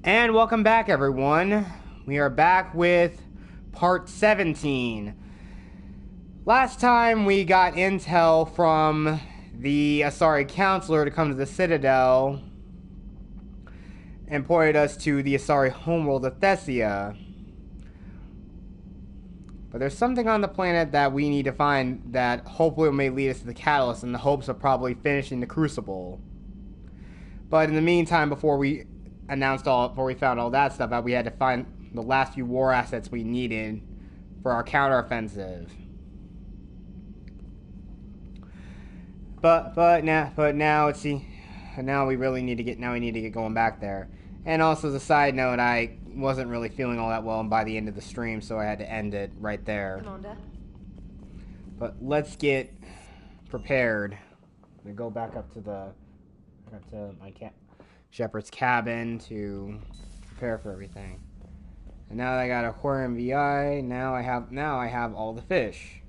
And welcome back, everyone. We are back with part 17. Last time we got intel from the Asari councillor to come to the Citadel and pointed us to the Asari homeworld of Thessia. But there's something on the planet that we need to find that hopefully may lead us to the catalyst in the hopes of probably finishing the Crucible. But in the meantime, before we found all that stuff out, we had to find the last few war assets we needed for our counteroffensive. But now we really need to get going back there. And also, as a side note, I wasn't really feeling all that well by the end of the stream, so I had to end it right there. Commander. But let's get prepared. I'm gonna go back up to my Shepard's cabin to prepare for everything. And now that I got aquarium VI, now I have all the fish.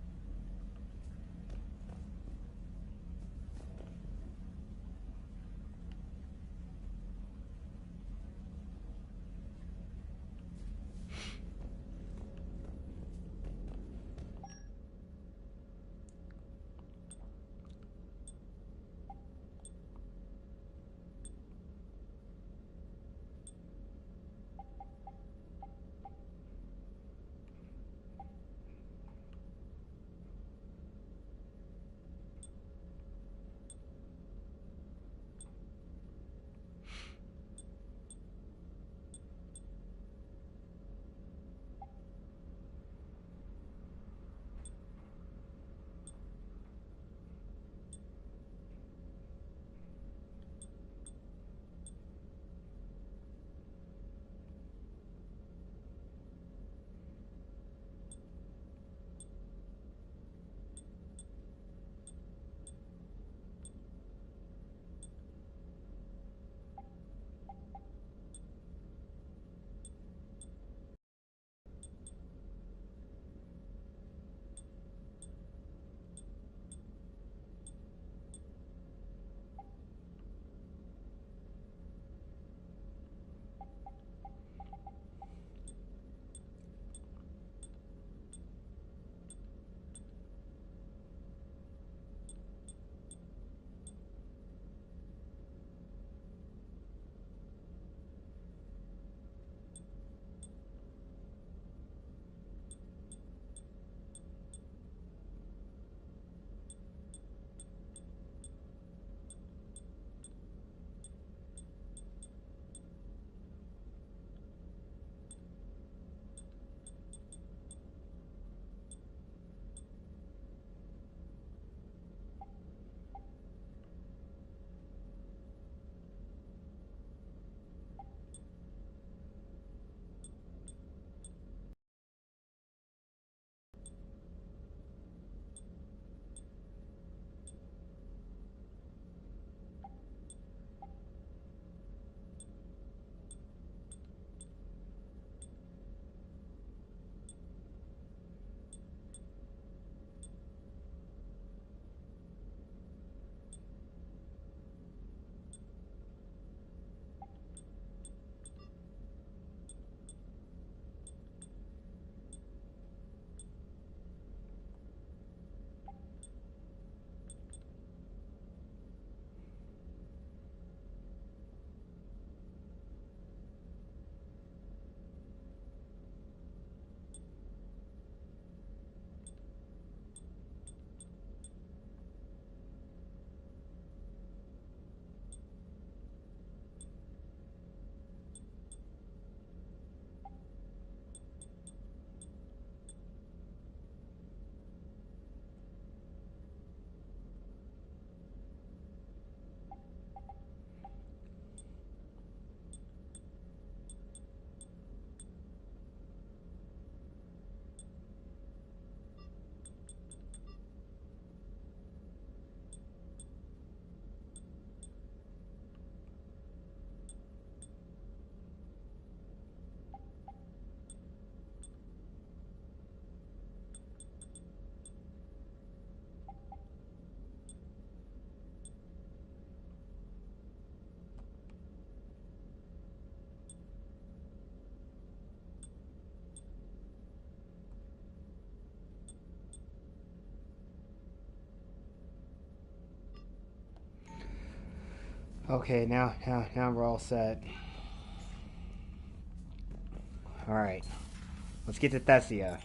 Okay, now we're all set. Alright. Let's get to Thessia.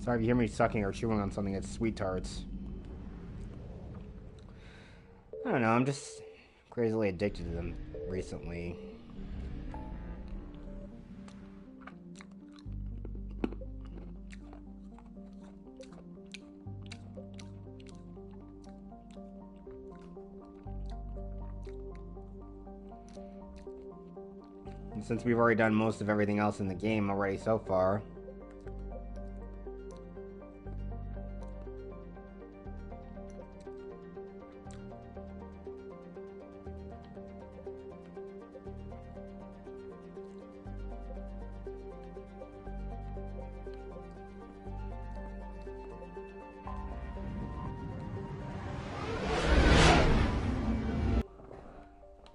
Sorry if you hear me sucking or chewing on something, it's sweet tarts. I don't know, I'm just crazily addicted to them recently. And since we've already done most of everything else in the game already so far.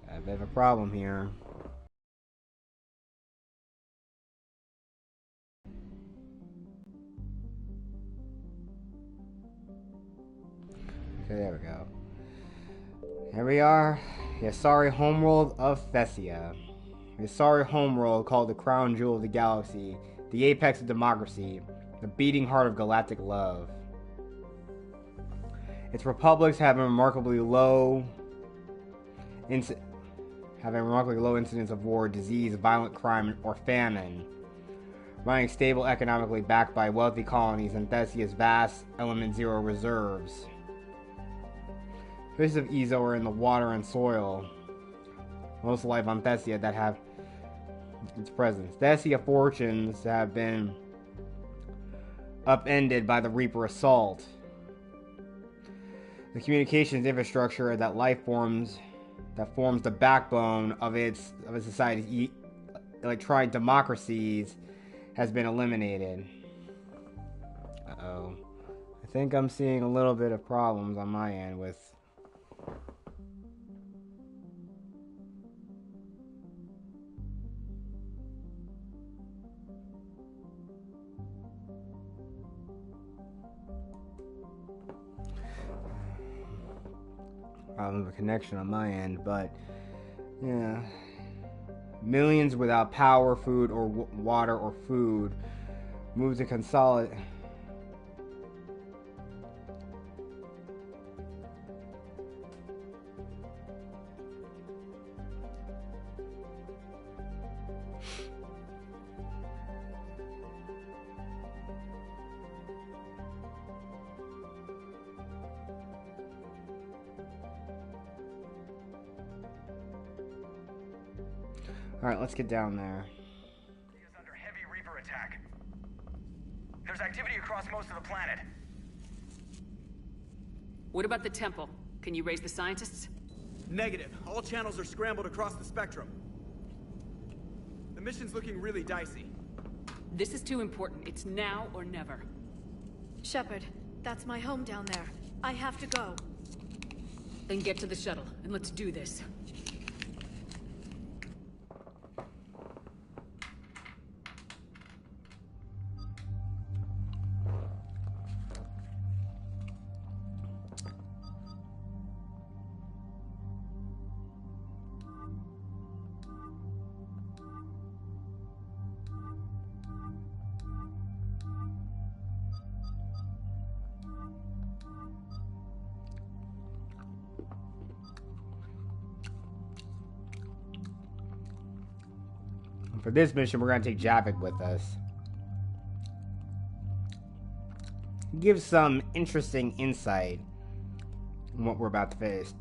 Got a bit of a problem here. Okay, there we go. Here we are, the Asari homeworld of Thessia. The Asari homeworld, called the crown jewel of the galaxy, the apex of democracy, the beating heart of galactic love. Its republics have remarkably low incidence of war, disease, violent crime, or famine, running stable economically backed by wealthy colonies and Thessia's vast element zero reserves. Fishes of Ezo are in the water and soil. Most life on Thessia that have its presence. Thessia fortunes have been upended by the Reaper assault. The communications infrastructure that forms the backbone of its society's electronic democracies has been eliminated. Uh-oh. I think I'm seeing a little bit of problems on my end with problem of a connection on my end, but yeah, millions without power, food, or water or food move to consolidate. Alright, let's get down there. Is under heavy Reaper attack. There's activity across most of the planet. What about the temple? Can you raise the scientists? Negative. All channels are scrambled across the spectrum. The mission's looking really dicey. This is too important. It's now or never. Shepard, that's my home down there. I have to go. Then get to the shuttle, and let's do this. For this mission, we're going to take Javik with us. Give some interesting insight on what we're about to face.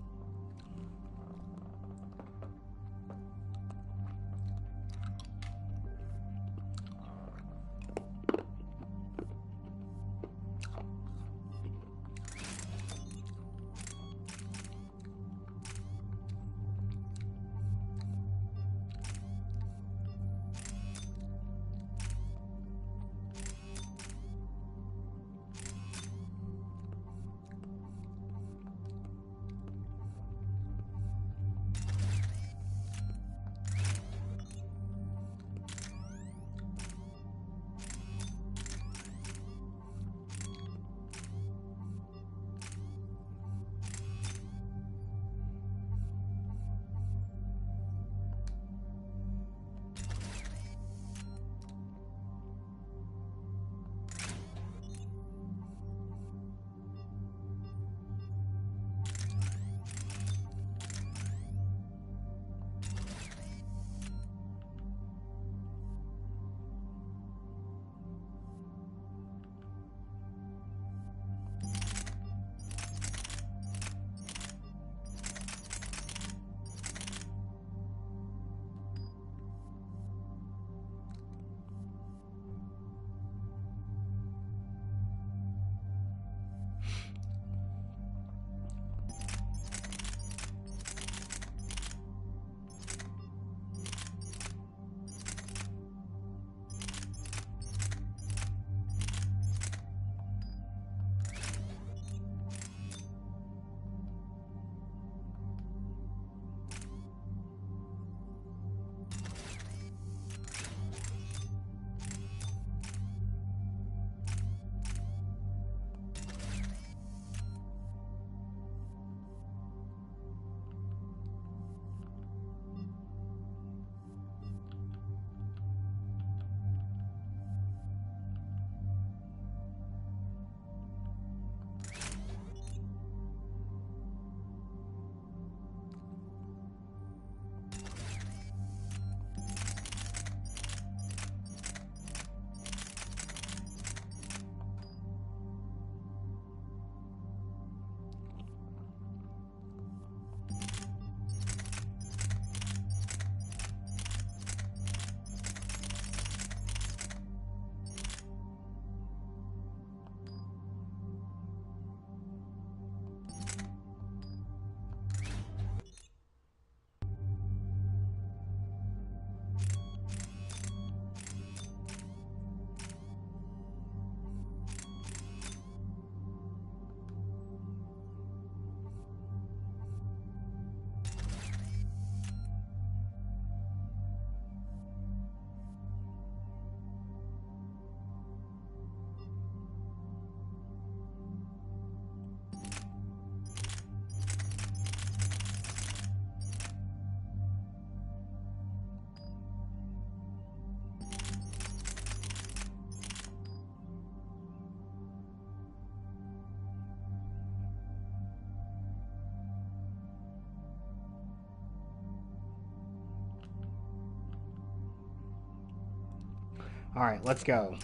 Alright, let's go.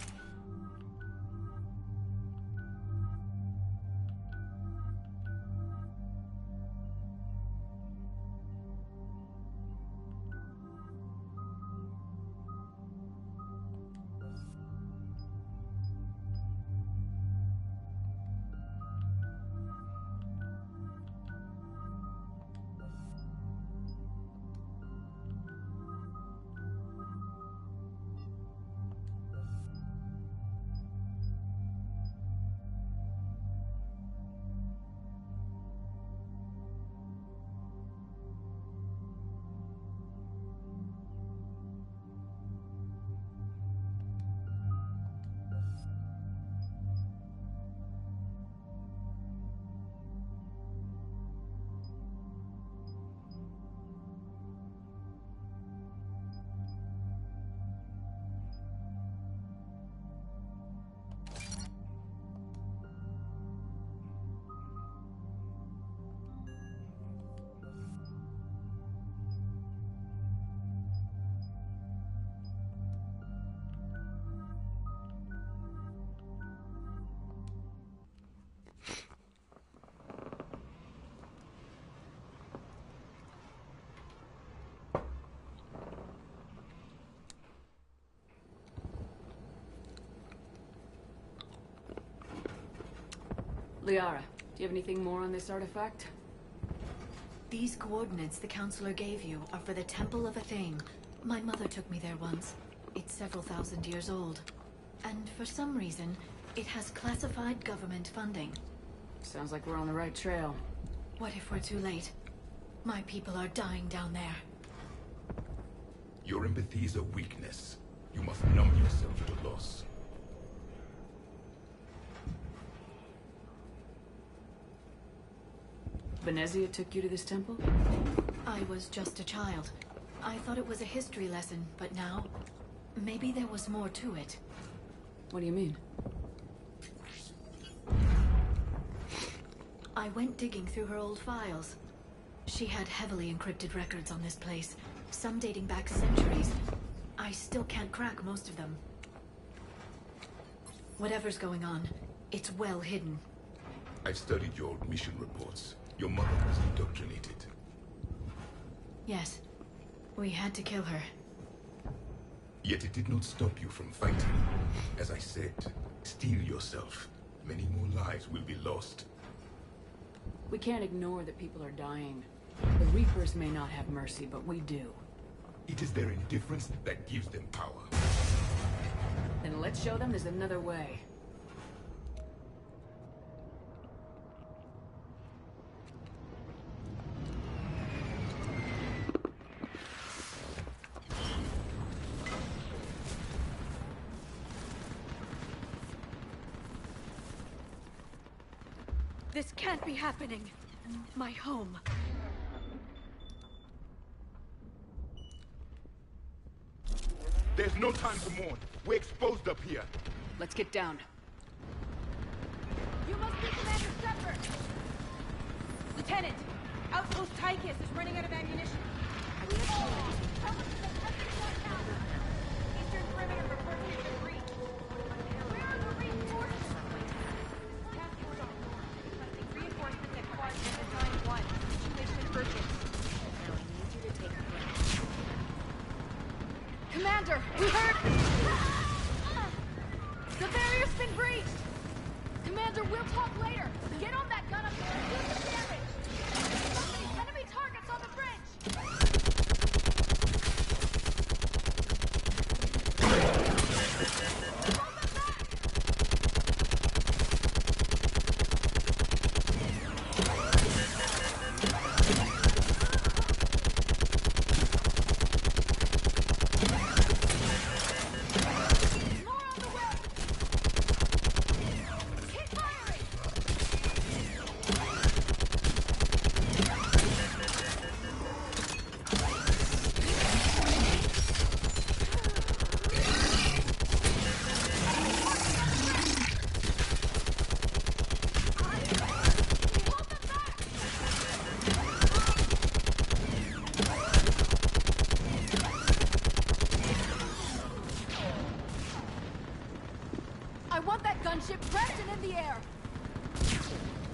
Liara, do you have anything more on this artifact? These coordinates the councillor gave you are for the Temple of Athane. My mother took me there once. It's several thousand years old. And for some reason, it has classified government funding. Sounds like we're on the right trail. What if we're too late? My people are dying down there. Your empathy is a weakness. You must numb yourself to loss. Venezia took you to this temple? I was just a child. I thought it was a history lesson, but now... maybe there was more to it. What do you mean? I went digging through her old files. She had heavily encrypted records on this place, some dating back centuries. I still can't crack most of them. Whatever's going on, it's well hidden. I've studied your old mission reports. Your mother was indoctrinated. Yes. We had to kill her. Yet it did not stop you from fighting. As I said, steel yourself. Many more lives will be lost. We can't ignore that people are dying. The Reapers may not have mercy, but we do. It is their indifference that gives them power. Then let's show them there's another way. This can't be happening. My home. There's no time to mourn. We're exposed up here. Let's get down. You must be Commander Shepard! Lieutenant, Outpost Tychus is running out of ammunition. Eastern perimeter reports to the breach. Where are the reinforcements? Task force on board. Requesting reinforcements at Quad 791. Situation urgent. Now I need you to take a breath. Commander, we heard... The barrier's been breached! Commander, we'll talk later! Get on that gun up there and do some damage! Enemy targets on the bridge! I want that gunship prepped and in the air.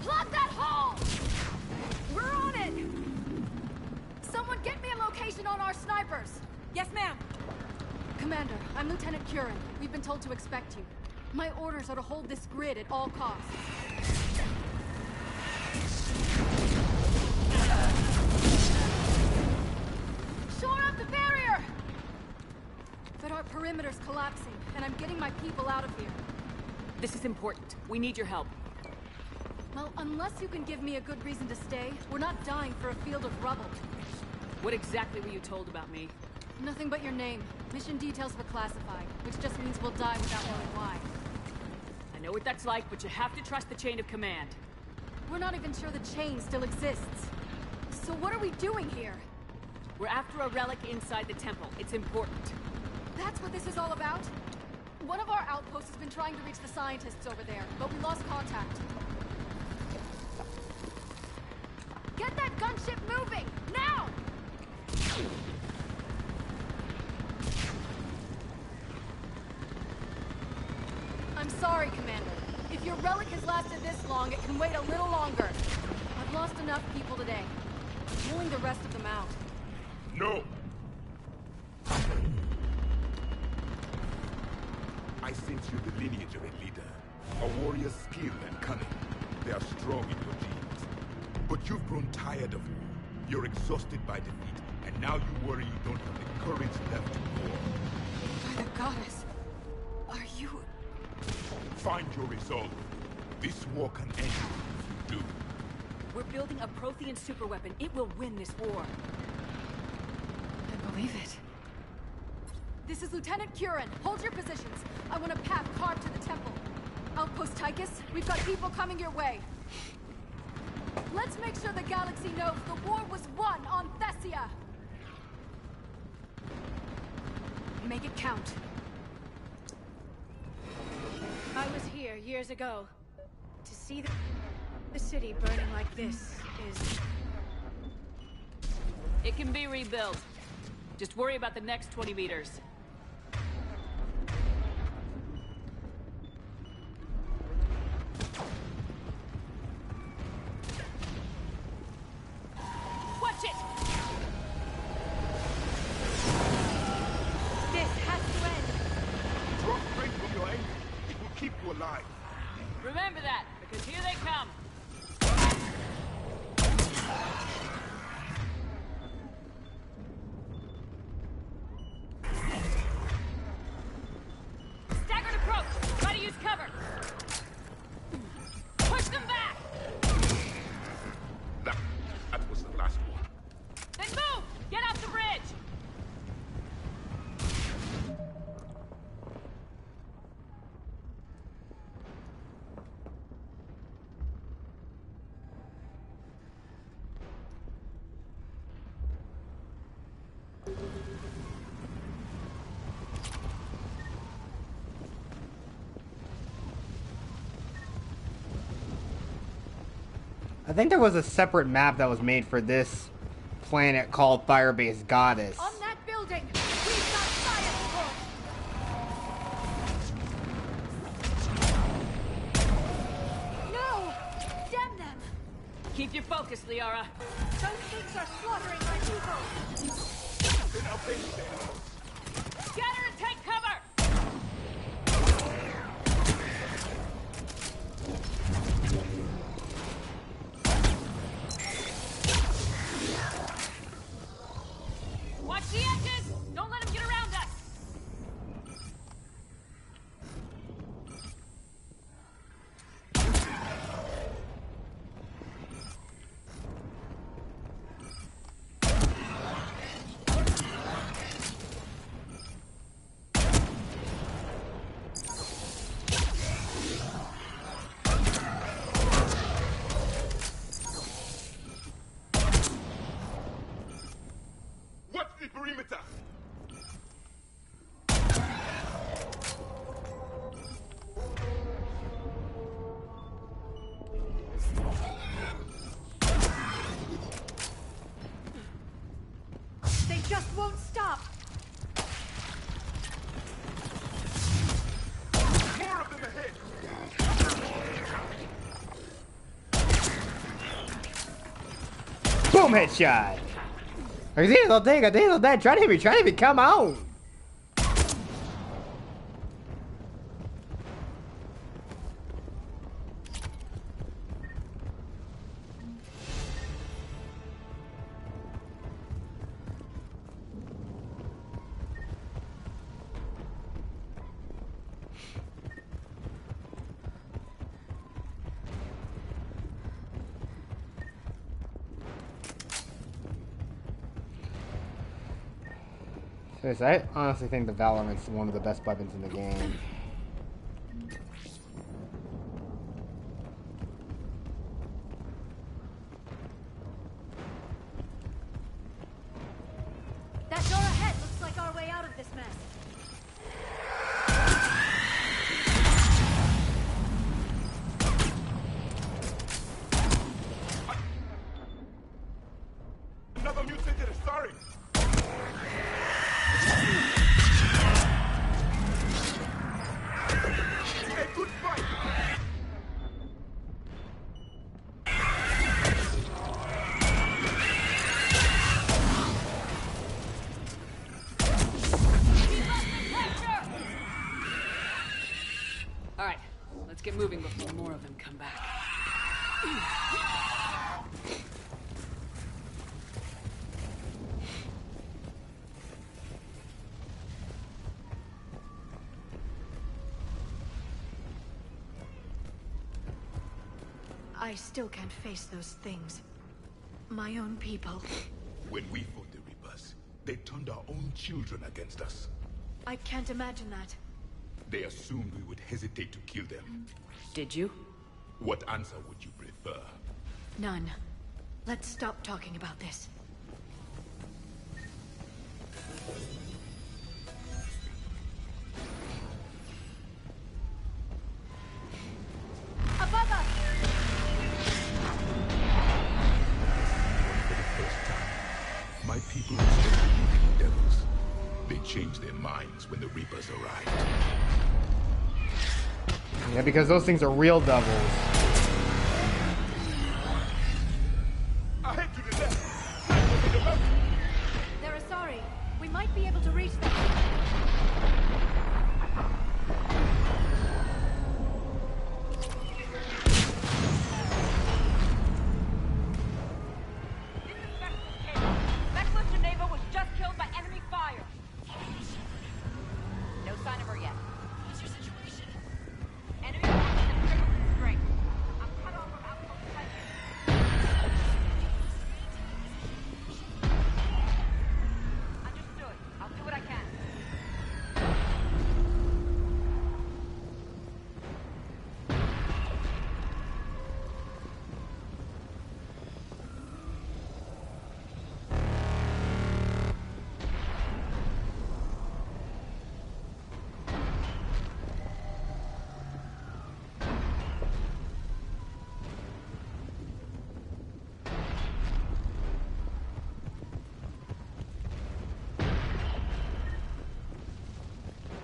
Plug that hole! We're on it! Someone get me a location on our snipers! Yes, ma'am. Commander, I'm Lieutenant Curran. We've been told to expect you. My orders are to hold this grid at all costs. Shore up the barrier! But our perimeter's collapsing, and I'm getting my people out of here. This is important. We need your help. Well, unless you can give me a good reason to stay, we're not dying for a field of rubble. What exactly were you told about me? Nothing but your name. Mission details were classified, which just means we'll die without knowing why. I know what that's like, but you have to trust the chain of command. We're not even sure the chain still exists. So what are we doing here? We're after a relic inside the temple. It's important. That's what this is all about? One of our outposts has been trying to reach the scientists over there, but we lost contact. Get that gunship moving! Now! I'm sorry, Commander. If your relic has lasted this long, it can wait a little longer. I've lost enough people today. I'm pulling the rest of them out. No! I sense you the lineage of a leader. A warrior's skill and cunning. They are strong in your genes. But you've grown tired of war. You're exhausted by defeat, and now you worry you don't have the courage left to war. By the goddess, are you... Find your resolve. This war can end if you do. We're building a Prothean superweapon. It will win this war. I believe it. This is Lieutenant Curran. Hold your positions. I want a path carved to the temple. Outpost Tychus, we've got people coming your way. Let's make sure the galaxy knows the war was won on Thessia! Make it count. I was here years ago. To see the city burning like this is... It can be rebuilt. Just worry about the next 20 meters. Watch it! This has to end! Drop straight from your aim. It will keep you alive. Remember that, because here they come. Staggered approach! Try to use cover! Push them back! That was the last one. Then move! Get off the bridge! I think there was a separate map that was made for this planet called Fire-Based Goddess. On that building, we've got science force! No! Damn them! Keep your focus, Liara. Those things are slaughtering my people! Then I'll face the enemies. Scatter and take cover! Watch the edges! Don't let them get around us! Boom, headshot. I think I'll take. Try to hit me, come on. I honestly think the Valorant's one of the best weapons in the game. That door ahead looks like our way out of this mess. Another mutated Asari! Hey, good fight! Alright, let's get moving before more of them come back. I still can't face those things. My own people. When we fought the Reapers, they turned our own children against us. I can't imagine that. They assumed we would hesitate to kill them. Did you? What answer would you prefer? None. Let's stop talking about this. Above us! My people instead of believing devils, they changed their minds when the Reapers arrived. Yeah, because those things are real devils. Ahead to the left! They're Asari. We might be able to reach them.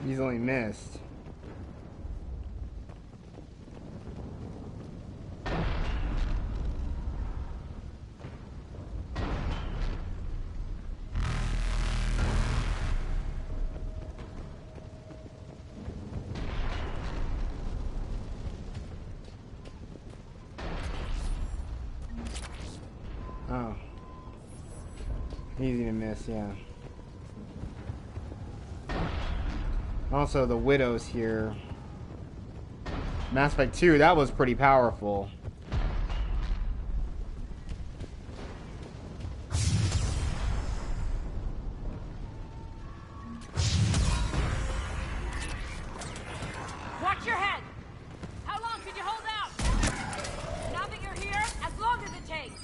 Easily missed. Oh. Easy to miss, yeah. Also, the widows here. Mass Effect 2, that was pretty powerful. Watch your head! How long can you hold out? Now that you're here, as long as it takes.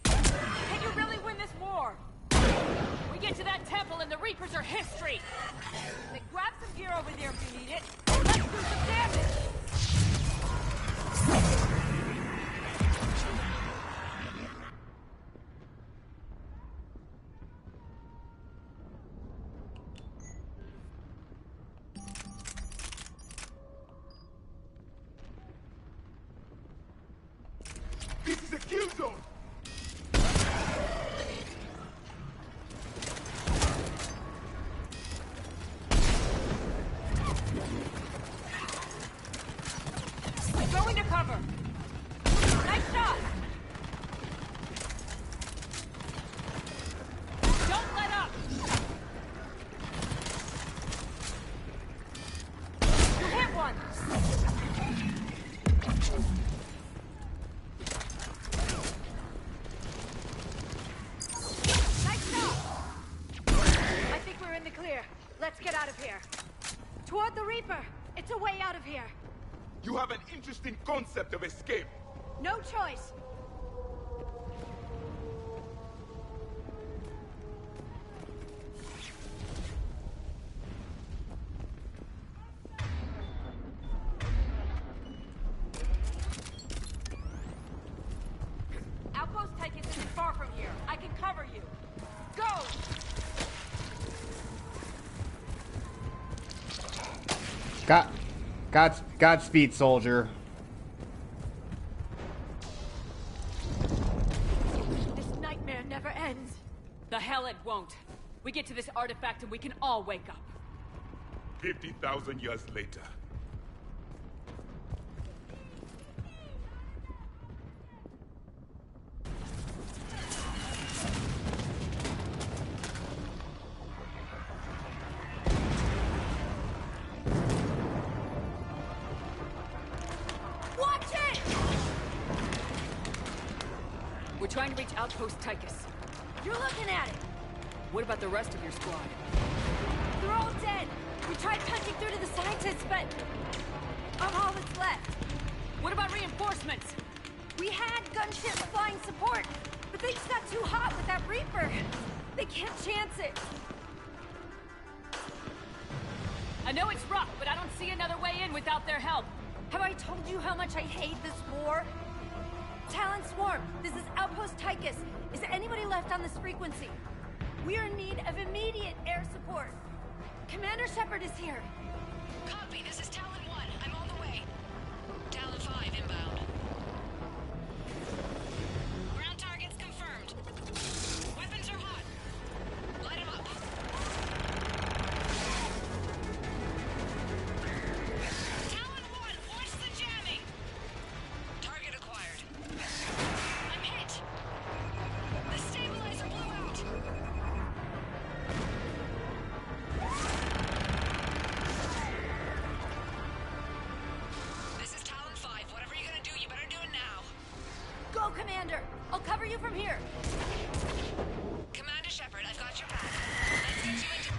Can you really win this war? We get to that temple and the Reapers are history. Then grab some gear over there if you need it. Let's do some damage! Go into cover! Nice shot! Don't let up! You hit one! Nice shot! I think we're in the clear. Let's get out of here. Toward the Reaper! It's a way out of here! You have an interesting concept of escape. No choice! Outpost Titus isn't far from here. I can cover you. Go! Godspeed, soldier. This nightmare never ends. The hell it won't. We get to this artifact and we can all wake up. 50,000 years later. Watch it! We're trying to reach Outpost Tychus. You're looking at it! What about the rest of your squad? They're all dead! We tried punching through to the scientists, but... I'm all that's left. What about reinforcements? We had gunships flying support, but things got too hot with that Reaper. They can't chance it. I know it's rough, but I don't see another way in without their help. Have I told you how much I hate this war? Talon Swarm, this is Outpost Tychus. Is anybody left on this frequency? We are in need of immediate air support. Commander Shepard is here. Copy, this is Talon 1. I'm on the way. Talon 5 inbound. Ground targets confirmed. Weapons are hot. Light them up. Talon 1, watch the jamming! Target acquired. I'm hit! The stabilizer blew out! This is Talon 5. Whatever you're gonna do, you better do it now. Go, Commander! I'll cover you from here. Commander Shepard, I've got your back. Let's get you into...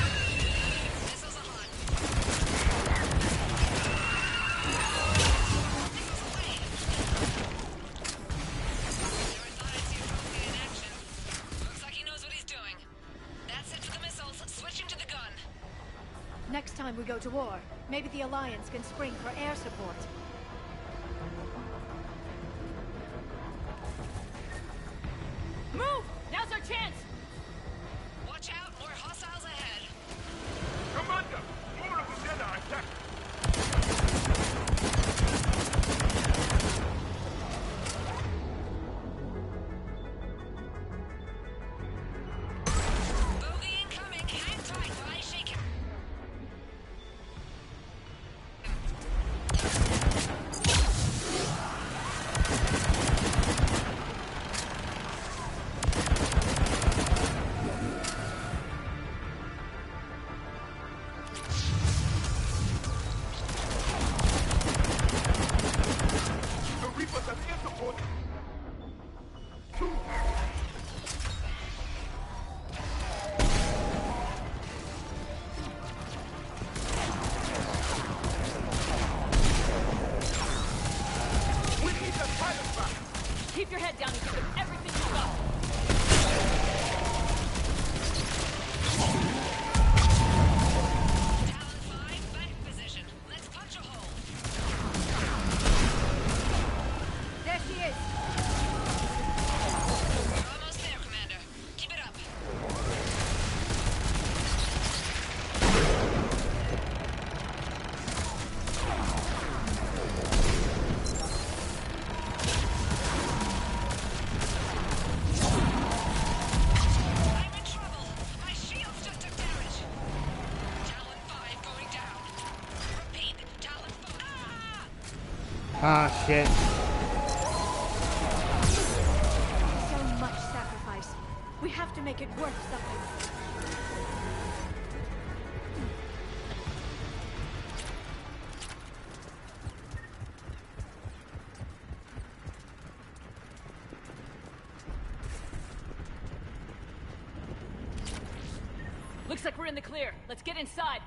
Missiles are hot. Missiles away. Never thought I'd see a Rogue in action. Looks like he knows what he's doing. That's it for the missiles. Switching to the gun. Next time we go to war, maybe the Alliance can spring for air support. Move! Now's our chance! Watch out, more hostiles ahead. Commander, more of the Jedi attack. Bogey incoming. Hang tight while I shake him. Ah, shit. So much sacrifice. We have to make it worth something. Looks like we're in the clear. Let's get inside.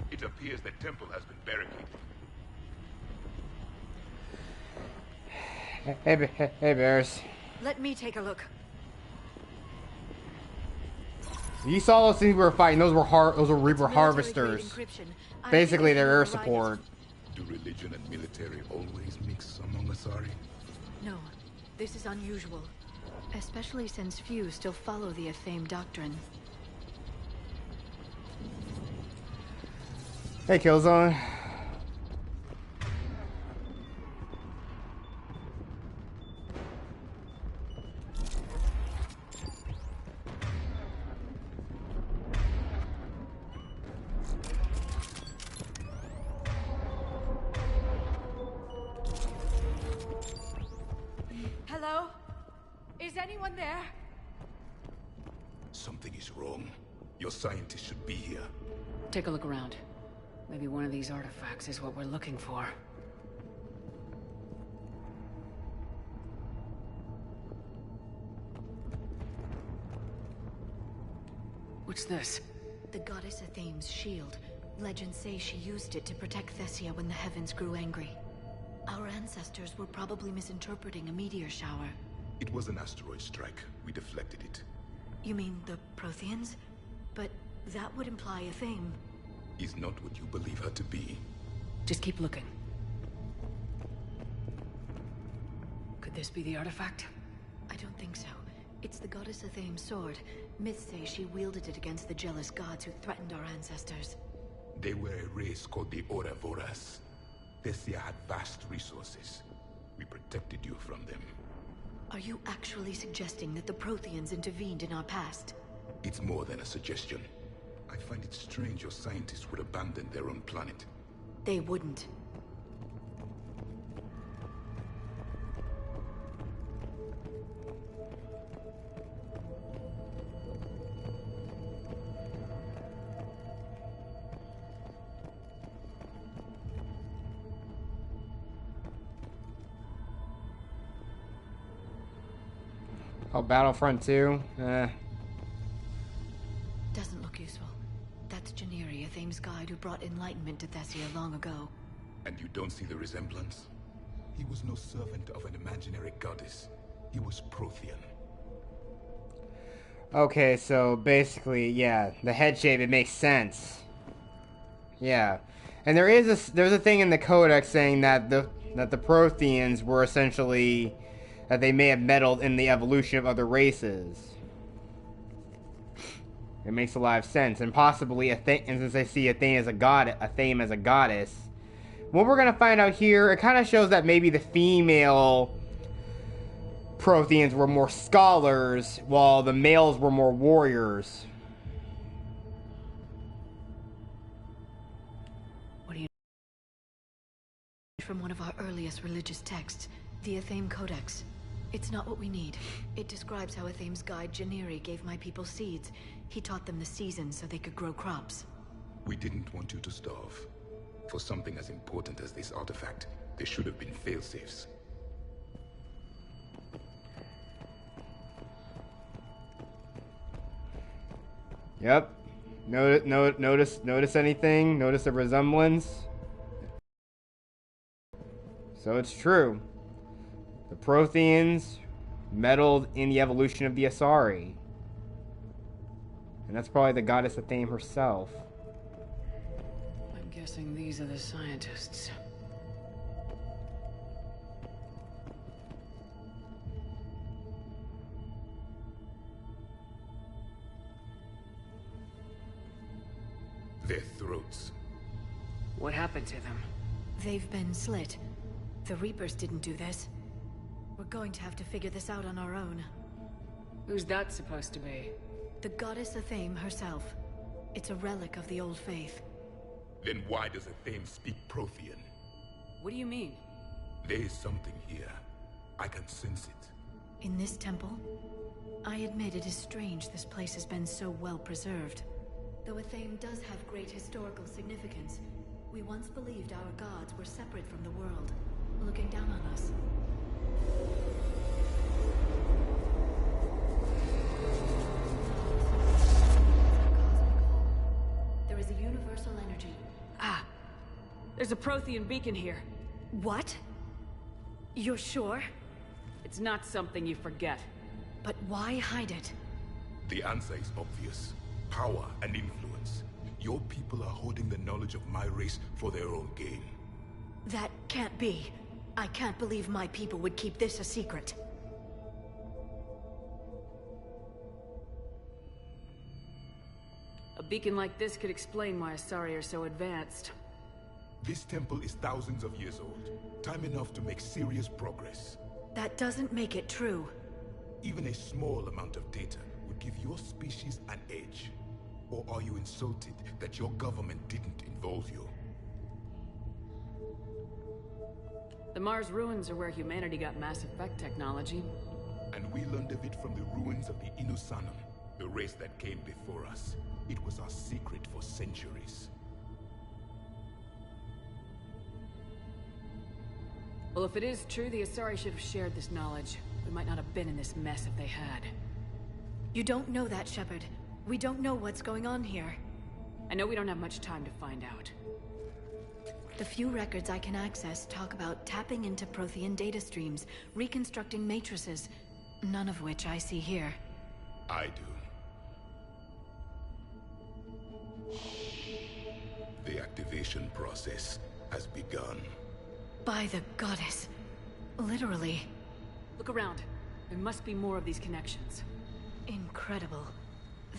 It appears the temple has been barricaded. Hey, Bears. Let me take a look. You saw those things we were fighting. Those were Reaper harvesters. Encryption. Basically, I think they're air override it. support. Do religion and military always mix among Asari? No, this is unusual. Especially since few still follow the Athame doctrine. Hey, Killzone. Hello? Is anyone there? Something is wrong. Your scientists should be here. Take a look around. Maybe one of these artifacts is what we're looking for. What's this? The goddess Athame's shield. Legends say she used it to protect Thessia when the heavens grew angry. Our ancestors were probably misinterpreting a meteor shower. It was an asteroid strike. We deflected it. You mean the Protheans? But that would imply Athame. Is not what you believe her to be. Just keep looking. Could this be the artifact? I don't think so. It's the goddess Athame's sword. Myths say she wielded it against the jealous gods who threatened our ancestors. They were a race called the Ouroboros. Thessia had vast resources. We protected you from them. Are you actually suggesting that the Protheans intervened in our past? It's more than a suggestion. I find it strange your scientists would abandon their own planet. They wouldn't. Oh, Battlefront 2? Doesn't look useful. That's Janiri, Athame's guide who brought enlightenment to Thessia long ago. And you don't see the resemblance? He was no servant of an imaginary goddess. He was Prothean. Okay, so basically, yeah, the head shape, it makes sense. Yeah. And there's a thing in the Codex saying that the Protheans were essentially that they may have meddled in the evolution of other races. It makes a lot of sense, and possibly and since I see Athame as a goddess, what we're gonna find out here, it kind of shows that maybe the female Protheans were more scholars, while the males were more warriors. What do you... From one of our earliest religious texts, the Athame Codex. It's not what we need. It describes how Athame's guide Janiri gave my people seeds. He taught them the seasons so they could grow crops. We didn't want you to starve. For something as important as this artifact, there should have been fail-safes. Yep. Notice anything? Notice a resemblance? So it's true. The Protheans meddled in the evolution of the Asari. And that's probably the goddess Athame herself. I'm guessing these are the scientists. Their throats. What happened to them? They've been slit. The Reapers didn't do this. We're going to have to figure this out on our own. Who's that supposed to be? The goddess Athame herself. It's a relic of the old faith. Then why does Athame speak Prothean? What do you mean? There is something here. I can sense it. In this temple? I admit it is strange this place has been so well preserved. Though Athame does have great historical significance, we once believed our gods were separate from the world, looking down on us. There is a universal energy. Ah! There's a Prothean beacon here. What? You're sure? It's not something you forget. But why hide it? The answer is obvious. Power and influence. Your people are holding the knowledge of my race for their own gain. That can't be. I can't believe my people would keep this a secret. A beacon like this could explain why Asari are so advanced. This temple is thousands of years old. Time enough to make serious progress. That doesn't make it true. Even a small amount of data would give your species an edge. Or are you insulted that your government didn't involve you? The Mars ruins are where humanity got Mass Effect technology. And we learned of it from the ruins of the Inusanum, the race that came before us. It was our secret for centuries. Well, if it is true, the Asari should have shared this knowledge. We might not have been in this mess if they had. You don't know that, Shepard. We don't know what's going on here. I know we don't have much time to find out. The few records I can access talk about tapping into Prothean data streams, reconstructing matrices, none of which I see here. I do. The activation process has begun. By the goddess. Literally. Look around. There must be more of these connections. Incredible.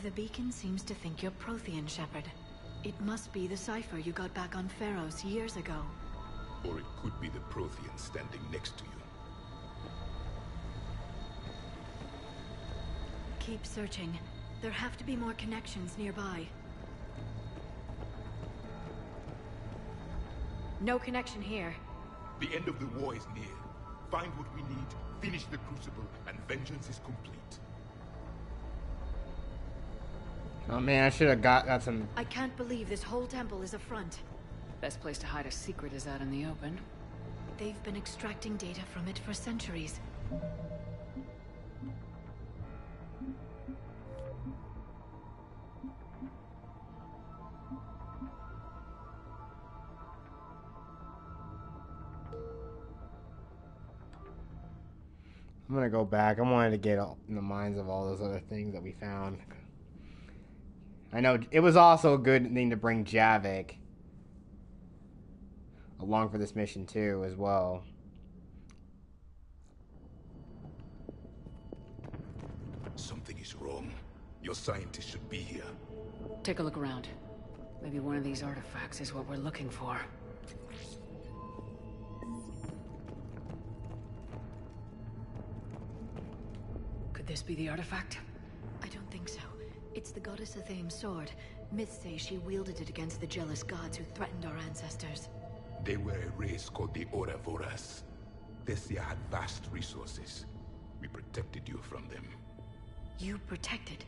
The beacon seems to think you're Prothean, Shepard. It must be the cipher you got back on Pharos years ago. Or it could be the Prothean standing next to you. Keep searching. There have to be more connections nearby. No connection here. The end of the war is near. Find what we need, finish the Crucible, and vengeance is complete. Oh man, I should have got some... I can't believe this whole temple is a front. Best place to hide a secret is out in the open. They've been extracting data from it for centuries. I'm gonna go back. I wanted to get in the minds of all those other things that we found. I know it was also a good thing to bring Javik along for this mission too, as well. Something is wrong. Your scientists should be here. Take a look around. Maybe one of these artifacts is what we're looking for. Could this be the artifact? I don't think so. It's the goddess Athame's sword. Myths say she wielded it against the jealous gods who threatened our ancestors. They were a race called the Ouroboros. Thessia had vast resources. We protected you from them. You protected?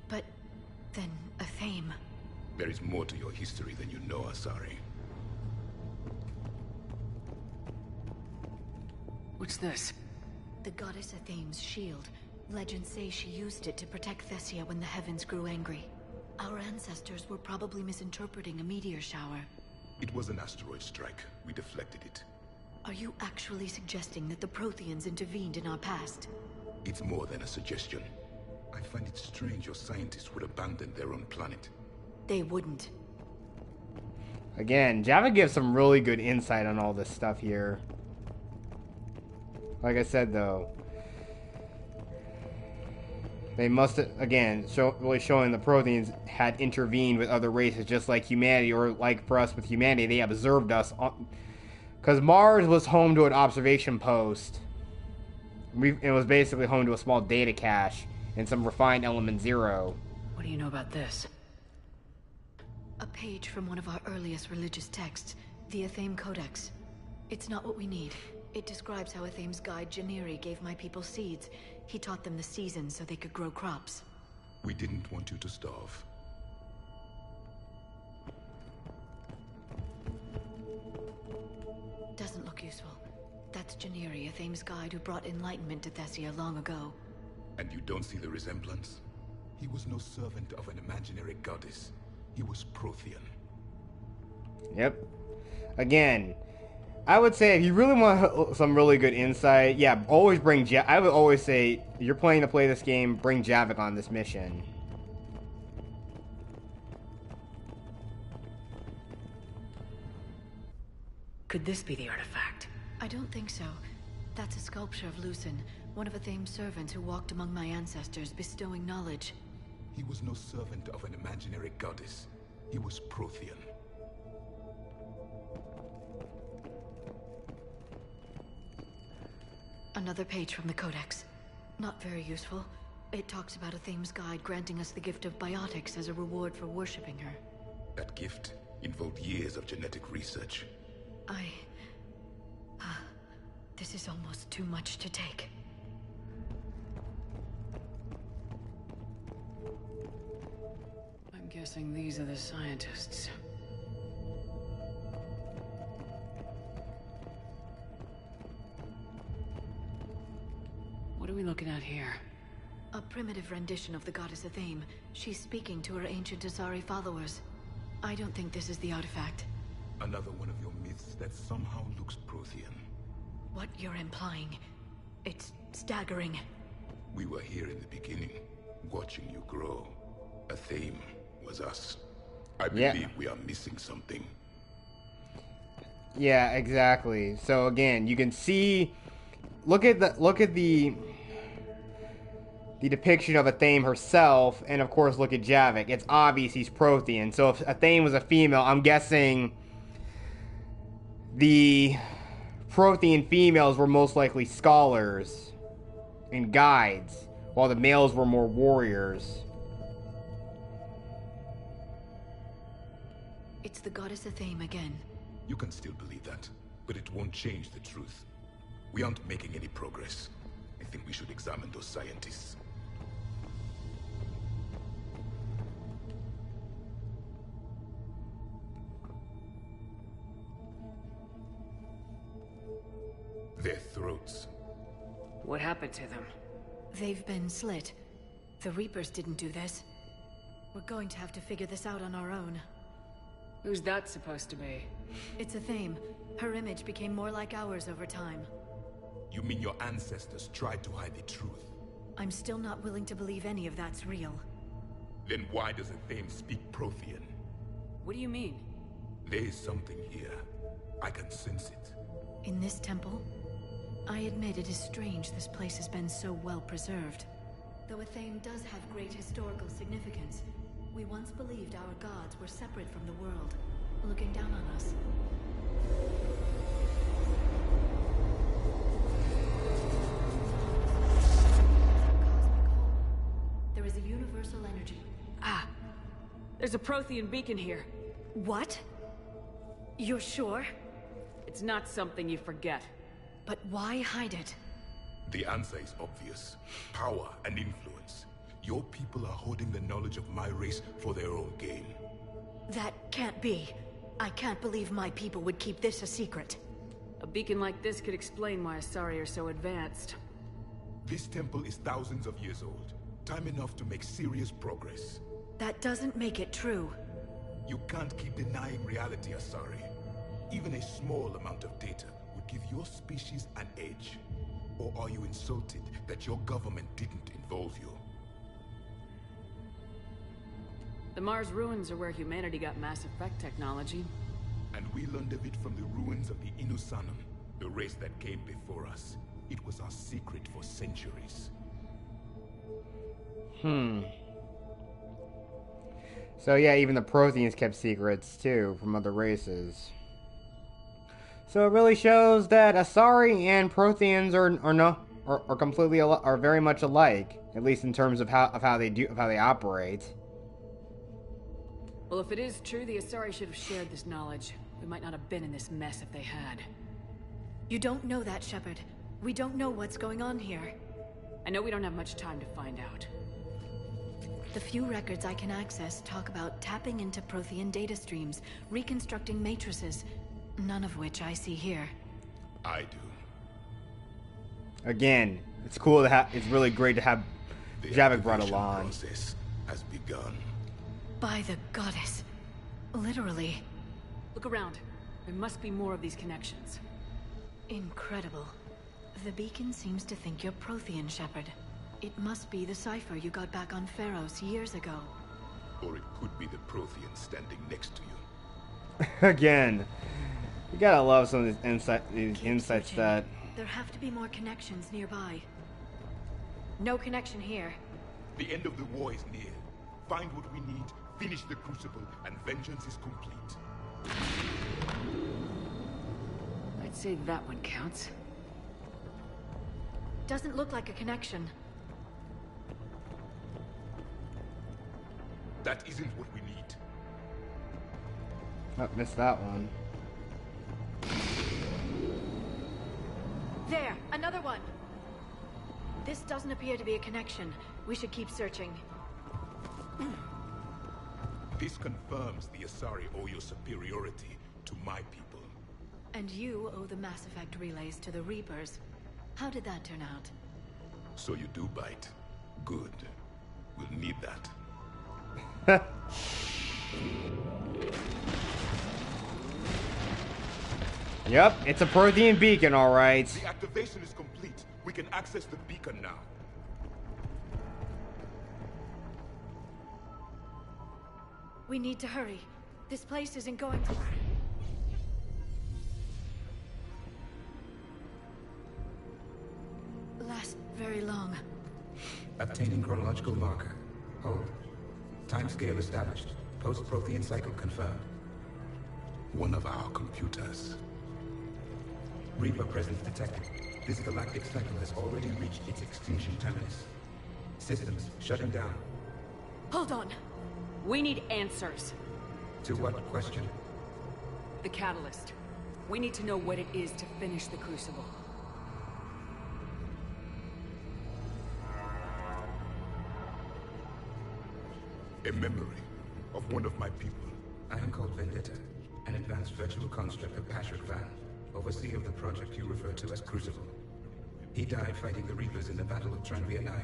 But then Athame... There is more to your history than you know, Asari. What's this? The goddess Athame's shield. Legends say she used it to protect Thessia when the heavens grew angry. Our ancestors were probably misinterpreting a meteor shower. It was an asteroid strike. We deflected it. Are you actually suggesting that the Protheans intervened in our past? It's more than a suggestion. I find it strange your scientists would abandon their own planet. They wouldn't. Again, Java gives some really good insight on all this stuff here. Like I said, though, they must, again, really showing the Protheans had intervened with other races just like humanity, or like for us with humanity, they observed us. Because Mars was home to an observation post. It was basically home to a small data cache and some refined element 0. What do you know about this? A page from one of our earliest religious texts, the Athame Codex. It's not what we need. It describes how Athame's guide Janiri gave my people seeds. He taught them the seasons so they could grow crops. We didn't want you to starve. Doesn't look useful. That's Janiri, Athame's guide who brought enlightenment to Thessia long ago. And you don't see the resemblance? He was no servant of an imaginary goddess. He was Prothean. Yep. Again, I would say if you really want some really good insight, yeah, always bring I would always say, if you're planning to play this game, bring Javik on this mission. Could this be the artifact? I don't think so. That's a sculpture of Lucen, one of Athame's servants who walked among my ancestors, bestowing knowledge. He was no servant of an imaginary goddess. He was Prothean. Another page from the Codex. Not very useful. It talks about Athame's guide granting us the gift of biotics as a reward for worshipping her. That gift involved years of genetic research. This is almost too much to take. I'm guessing these are the scientists. What are we looking at here? A primitive rendition of the goddess Athame. She's speaking to her ancient Asari followers. I don't think this is the artifact. Another one of your myths that somehow looks Prothean. What you're implying, it's staggering. We were here in the beginning, watching you grow. Athame was us. I believe we are missing something. Yeah, exactly. So again, you can see, look at the depiction of Athame herself, and of course look at Javik. It's obvious he's Prothean. So if Athame was a female, I'm guessing the Prothean females were most likely scholars and guides, while the males were more warriors. It's the goddess Athame again. You can still believe that, but it won't change the truth. We aren't making any progress. I think we should examine those scientists. Their throats. What happened to them? They've been slit. The Reapers didn't do this. We're going to have to figure this out on our own. Who's that supposed to be? It's Athame. Her image became more like ours over time. You mean your ancestors tried to hide the truth? I'm still not willing to believe any of that's real. Then why does Athame speak Prothean? What do you mean? There is something here. I can sense it. In this temple? I admit it is strange this place has been so well preserved. Though Athame does have great historical significance, we once believed our gods were separate from the world, looking down on us. There is a universal energy. Ah! There's a Prothean beacon here. What? You're sure? It's not something you forget. But why hide it? The answer is obvious. Power and influence. Your people are holding the knowledge of my race for their own gain. That can't be. I can't believe my people would keep this a secret. A beacon like this could explain why Asari are so advanced. This temple is thousands of years old. Time enough to make serious progress. That doesn't make it true. You can't keep denying reality, Asari. Even a small amount of data would give your species an edge. Or are you insulted that your government didn't involve you? The Mars ruins are where humanity got Mass Effect technology. And we learned of it from the ruins of the Inusanum, the race that came before us. It was our secret for centuries. So yeah, even the Protheans kept secrets too from other races. So it really shows that Asari and Protheans are completely are very much alike, at least in terms of how they operate. Well, if it is true, the Asari should have shared this knowledge. We might not have been in this mess if they had. You don't know that, Shepard. We don't know what's going on here. I know we don't have much time to find out. The few records I can access talk about tapping into Prothean data streams, reconstructing matrices, none of which I see here. I do. Again, it's cool to have. It's really great to have Javik brought along. The process has begun. By the goddess. Literally. Look around. There must be more of these connections. Incredible. The beacon seems to think you're Prothean, Shepard. It must be the cipher you got back on Pharos years ago. Or it could be the Prothean standing next to you. Again, you gotta love some of these insights searching. that. There have to be more connections nearby. No connection here. The end of the war is near. Find what we need, finish the Crucible, and vengeance is complete. I'd say that one counts. Doesn't look like a connection. That isn't what we need. Oh, missed that one. There! Another one! This doesn't appear to be a connection. We should keep searching. This confirms the Asari owe your superiority to my people. And you owe the Mass Effect relays to the Reapers. How did that turn out? So you do bite. Good. We'll need that. Yep, it's a Prothean beacon, alright. The activation is complete. We can access the beacon now. We need to hurry. This place isn't going to... last very long. Obtaining chronological marker. Hold. Timescale established. Post-Prothean cycle confirmed. One of our computers. Reaper presence detected. This galactic cycle has already reached its extinction terminus. Systems shutting down. Hold on. We need answers. To what question? The catalyst. We need to know what it is to finish the Crucible. A memory of one of my people. I am called Vendetta, an advanced virtual construct of Patrick Van, overseer of the project you refer to as Crucible. He died fighting the Reapers in the Battle of Tranvia 9.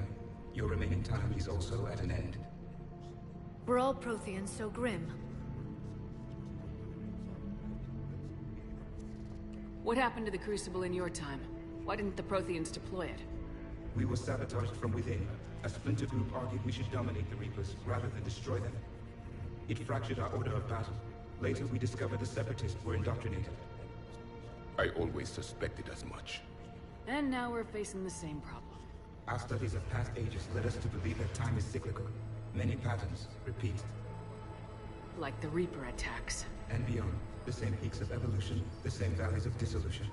Your remaining time is also at an end. Were all Protheans so grim? What happened to the Crucible in your time? Why didn't the Protheans deploy it? We were sabotaged from within. A splinter group argued we should dominate the Reapers rather than destroy them. It fractured our order of battle. Later we discovered the Separatists were indoctrinated. I always suspected as much. And now we're facing the same problem. Our studies of past ages led us to believe that time is cyclical. Many patterns repeat. Like the Reaper attacks. And beyond, the same peaks of evolution, the same valleys of dissolution.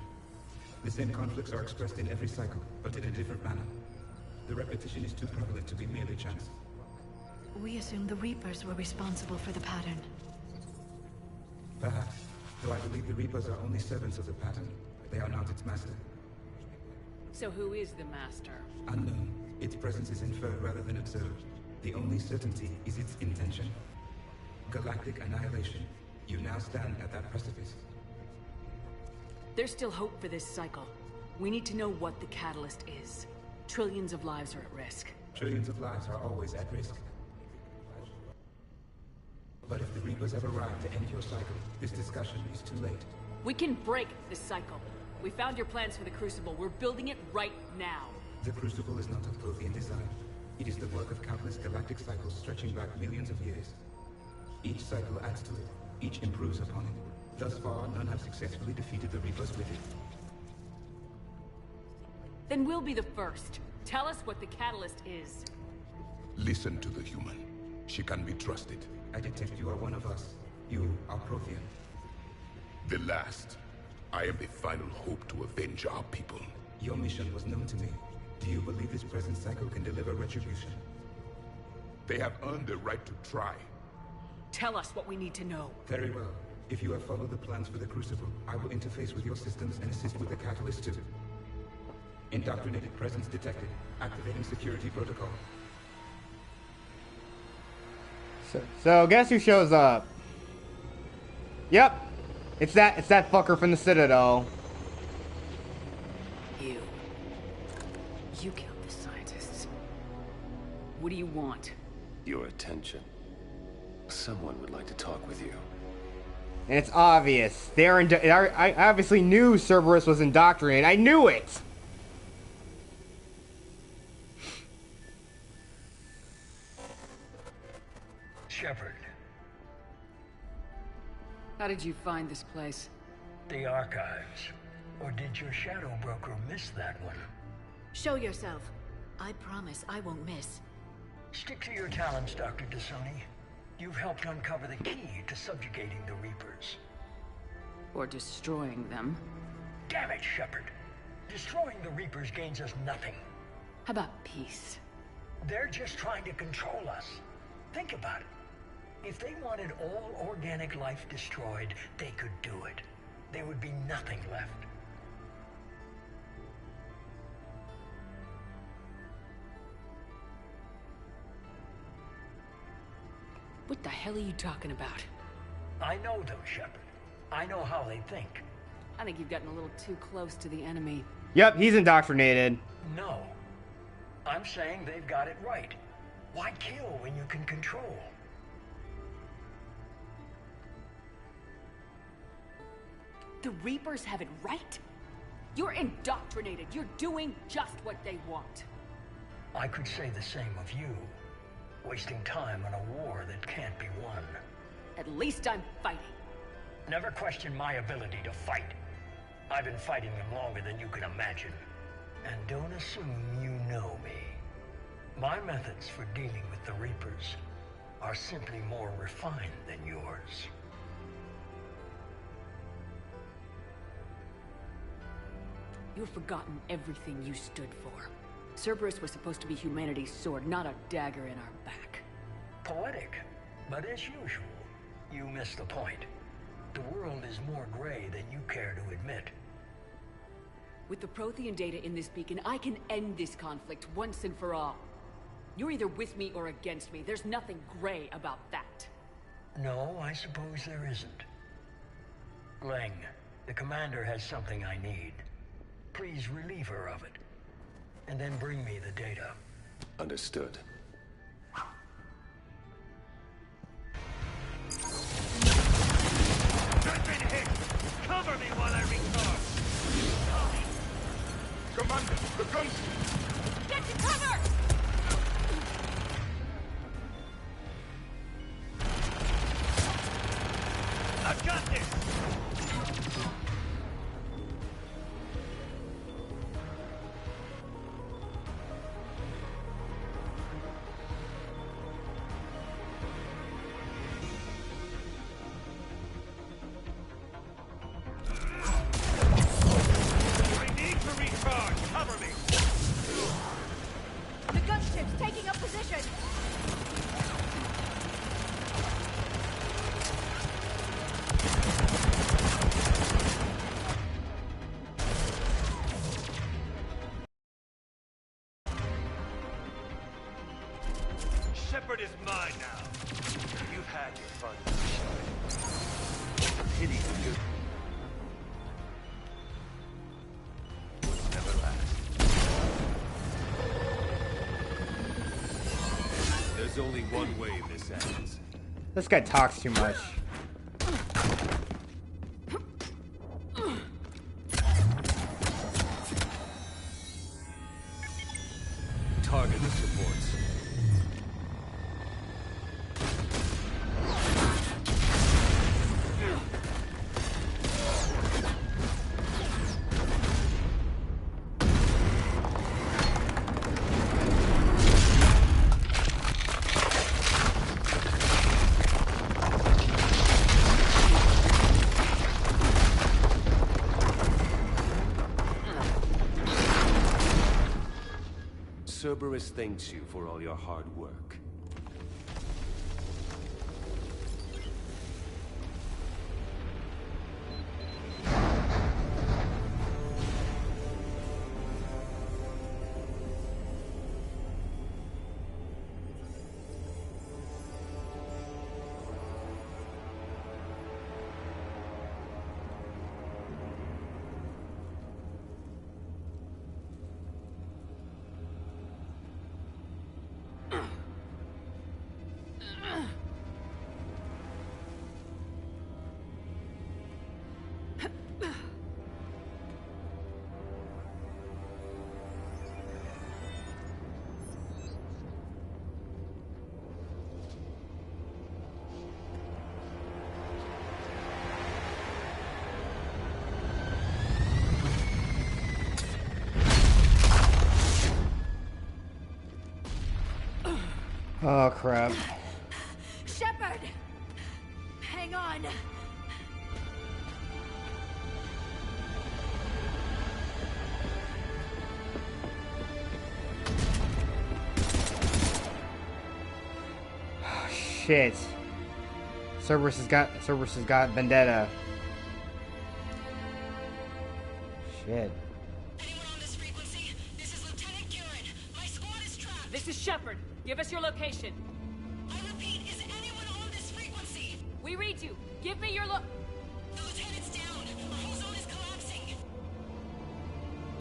The same conflicts are expressed in every cycle, but in a different manner. The repetition is too prevalent to be merely chance. We assumed the Reapers were responsible for the pattern. Perhaps, though I believe the Reapers are only servants of the pattern. They are not its master. So who is the master? Unknown. Its presence is inferred rather than observed. The only certainty is its intention. Galactic annihilation. You now stand at that precipice. There's still hope for this cycle. We need to know what the catalyst is. Trillions of lives are at risk. Trillions of lives are always at risk. But if the Reapers have arrived to end your cycle, this discussion is too late. We can break this cycle. We found your plans for the Crucible. We're building it right now. The Crucible is not of Prothean design. It is the work of countless galactic cycles stretching back millions of years. Each cycle adds to it. Each improves upon it. Thus far, none have successfully defeated the Reapers with it. Then we'll be the first. Tell us what the catalyst is. Listen to the human. She can be trusted. I detect you are one of us. You are Prothean. The last. I am the final hope to avenge our people. Your mission was known to me. Do you believe this present cycle can deliver retribution? They have earned the right to try. Tell us what we need to know. Very well. If you have followed the plans for the Crucible, I will interface with your systems and assist with the catalyst too. Indoctrinated presence detected. Activating security protocol. So guess who shows up? Yep. It's that fucker from the Citadel. You killed the scientists. What do you want? Your attention. Someone would like to talk with you. And it's obvious. I obviously knew Cerberus was indoctrinated. I knew it! Shepard. How did you find this place? The archives. Or did your shadow broker miss that one? Show yourself. I promise I won't miss. Stick to your talents, Dr. Dasani. You've helped uncover the key to subjugating the Reapers. Or destroying them. Damn it, Shepard. Destroying the Reapers gains us nothing. How about peace? They're just trying to control us. Think about it. If they wanted all organic life destroyed, they could do it. There would be nothing left. What the hell are you talking about? I know them, Shepard. I know how they think. I think you've gotten a little too close to the enemy. Yep, he's indoctrinated. No. I'm saying they've got it right. Why kill when you can control? The Reapers have it right? You're indoctrinated. You're doing just what they want. I could say the same of you. Wasting time on a war that can't be won. At least I'm fighting. Never question my ability to fight. I've been fighting them longer than you can imagine. And don't assume you know me. My methods for dealing with the Reapers are simply more refined than yours. You've forgotten everything you stood for. Cerberus was supposed to be humanity's sword, not a dagger in our back. Poetic, but as usual, you missed the point. The world is more gray than you care to admit. With the Prothean data in this beacon, I can end this conflict once and for all. You're either with me or against me. There's nothing gray about that. No, I suppose there isn't. Leng, the commander has something I need. Please relieve her of it. And then bring me the data. Understood. I've been hit! Cover me while I recharge! Commander, the gunship! Get to cover! I've got this! Shepard is mine now. You've had your fun. Pity for you. Never last. There's only one way this ends. This guy talks too much. Target the supports. Cerberus thanks you for all your hard work. Oh, crap. Shepard! Hang on! Oh, shit. Cerberus has got vendetta. Shit. Anyone on this frequency? This is Lieutenant Curran. My squad is trapped. This is Shepard. Give us your location. I repeat, is anyone on this frequency? We read you. Give me your The lieutenant's down. Our whole zone is collapsing.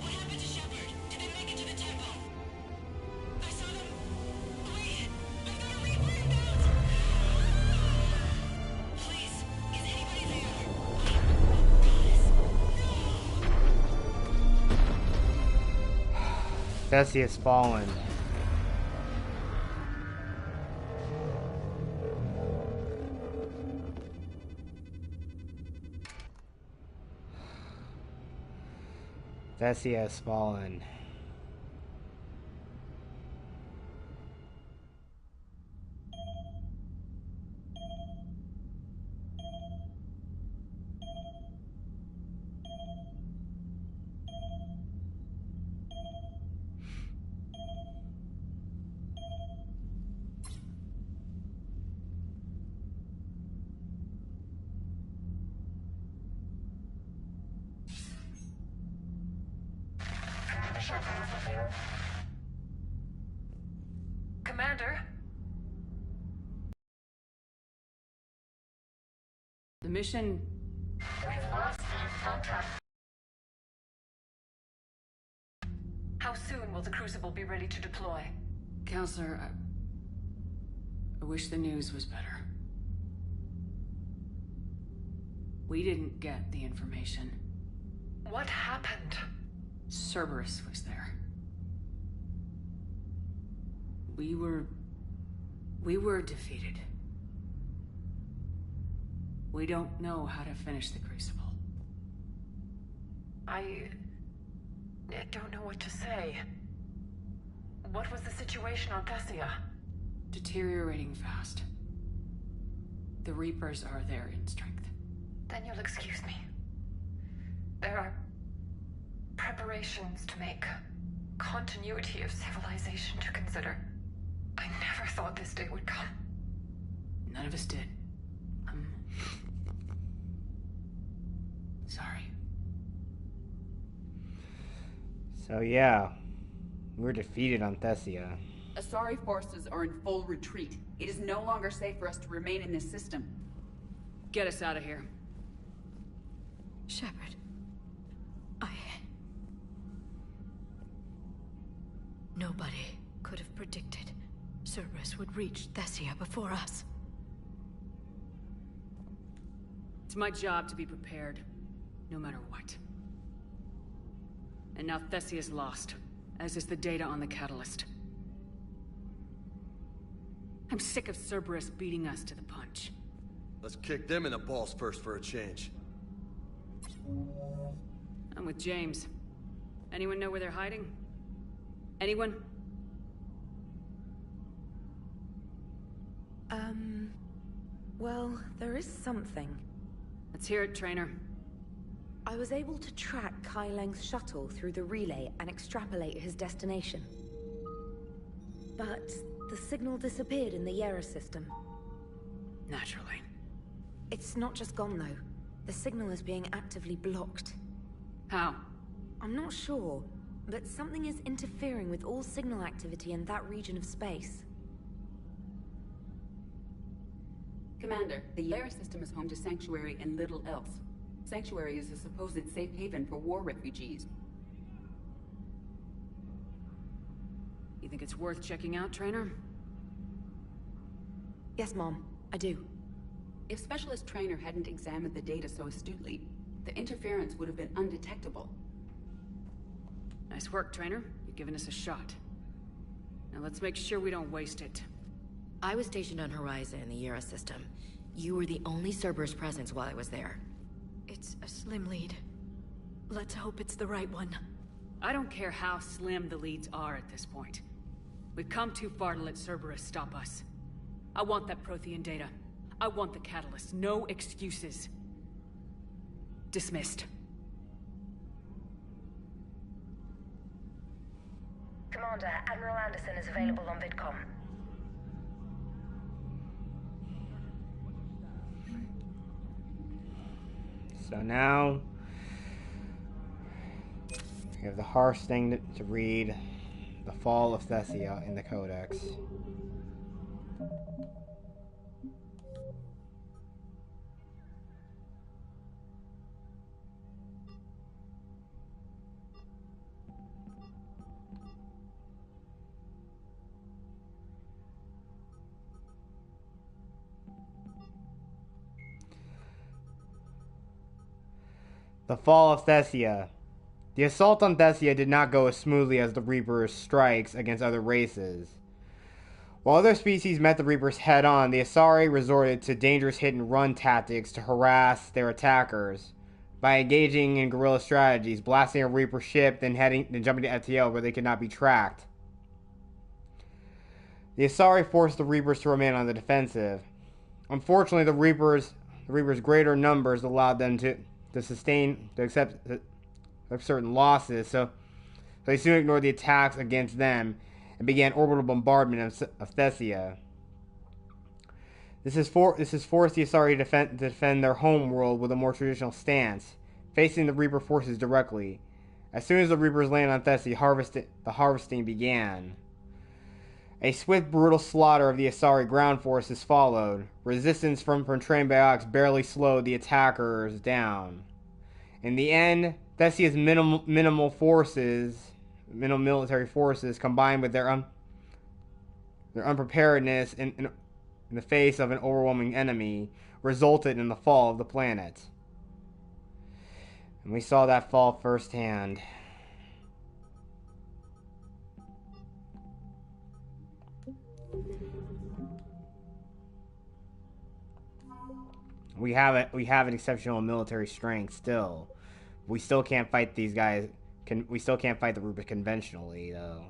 What happened to Shepard? Did they make it to the temple? I saw them. Wait, I've got a Reaper inbound. Please, is anybody there? Thessia has fallen. Thessia has fallen. Commander? The mission... We've lost contact. How soon will the Crucible be ready to deploy? Councillor, I wish the news was better. We didn't get the information. What happened? Cerberus was there. We were defeated. We don't know how to finish the Crucible. I don't know what to say. What was the situation on Thessia? Deteriorating fast. The Reapers are there in strength. Then you'll excuse me. There are preparations to make. Continuity of civilization to consider. I never thought this day would come. None of us did. I'm sorry. So yeah, we're defeated on Thessia. Asari forces are in full retreat. It is no longer safe for us to remain in this system. Get us out of here. Shepard. Nobody could have predicted Cerberus would reach Thessia before us. It's my job to be prepared, no matter what. And now Thessia's lost, as is the data on the catalyst. I'm sick of Cerberus beating us to the punch. Let's kick them in the balls first for a change. I'm with James. Anyone know where they're hiding? Anyone? Well, there is something. Let's hear it, Trainer. I was able to track Kai Leng's shuttle through the relay and extrapolate his destination. But the signal disappeared in the Yera system. Naturally. It's not just gone, though. The signal is being actively blocked. How? I'm not sure, but something is interfering with all signal activity in that region of space. Commander, the Yera system is home to Sanctuary and little else. Sanctuary is a supposed safe haven for war refugees. You think it's worth checking out, Trainer? Yes, Mom, I do. If Specialist Trainer hadn't examined the data so astutely, the interference would have been undetectable. Nice work, Trainer. You've given us a shot. Now let's make sure we don't waste it. I was stationed on Horizon in the Yera system. You were the only Cerberus presence while I was there. It's a slim lead. Let's hope it's the right one. I don't care how slim the leads are at this point. We've come too far to let Cerberus stop us. I want that Prothean data. I want the catalyst. No excuses. Dismissed. Commander, Admiral Anderson is available on VidCom. So now we have the harsh thing to read. The fall of Thessia in the Codex. The fall of Thessia. The assault on Thessia did not go as smoothly as the Reapers' strikes against other races. While other species met the Reapers head-on, the Asari resorted to dangerous hit-and-run tactics to harass their attackers. By engaging in guerrilla strategies, blasting a Reaper ship, then jumping to FTL where they could not be tracked. The Asari forced the Reapers to remain on the defensive. Unfortunately, the Reapers' greater numbers allowed them to accept certain losses, so they soon ignored the attacks against them and began orbital bombardment of Thessia. This has forced the Asari to defend their homeworld with a more traditional stance, facing the Reaper forces directly. As soon as the Reapers landed on Thessia, the harvesting began. A swift, brutal slaughter of the Asari ground forces followed. Resistance from trained biotics barely slowed the attackers down. In the end, Thessia's minimal military forces, combined with their unpreparedness in the face of an overwhelming enemy, resulted in the fall of the planet. And we saw that fall firsthand. We have an exceptional military strength still. We still can't fight these guys. We still can't fight the Reapers conventionally, though.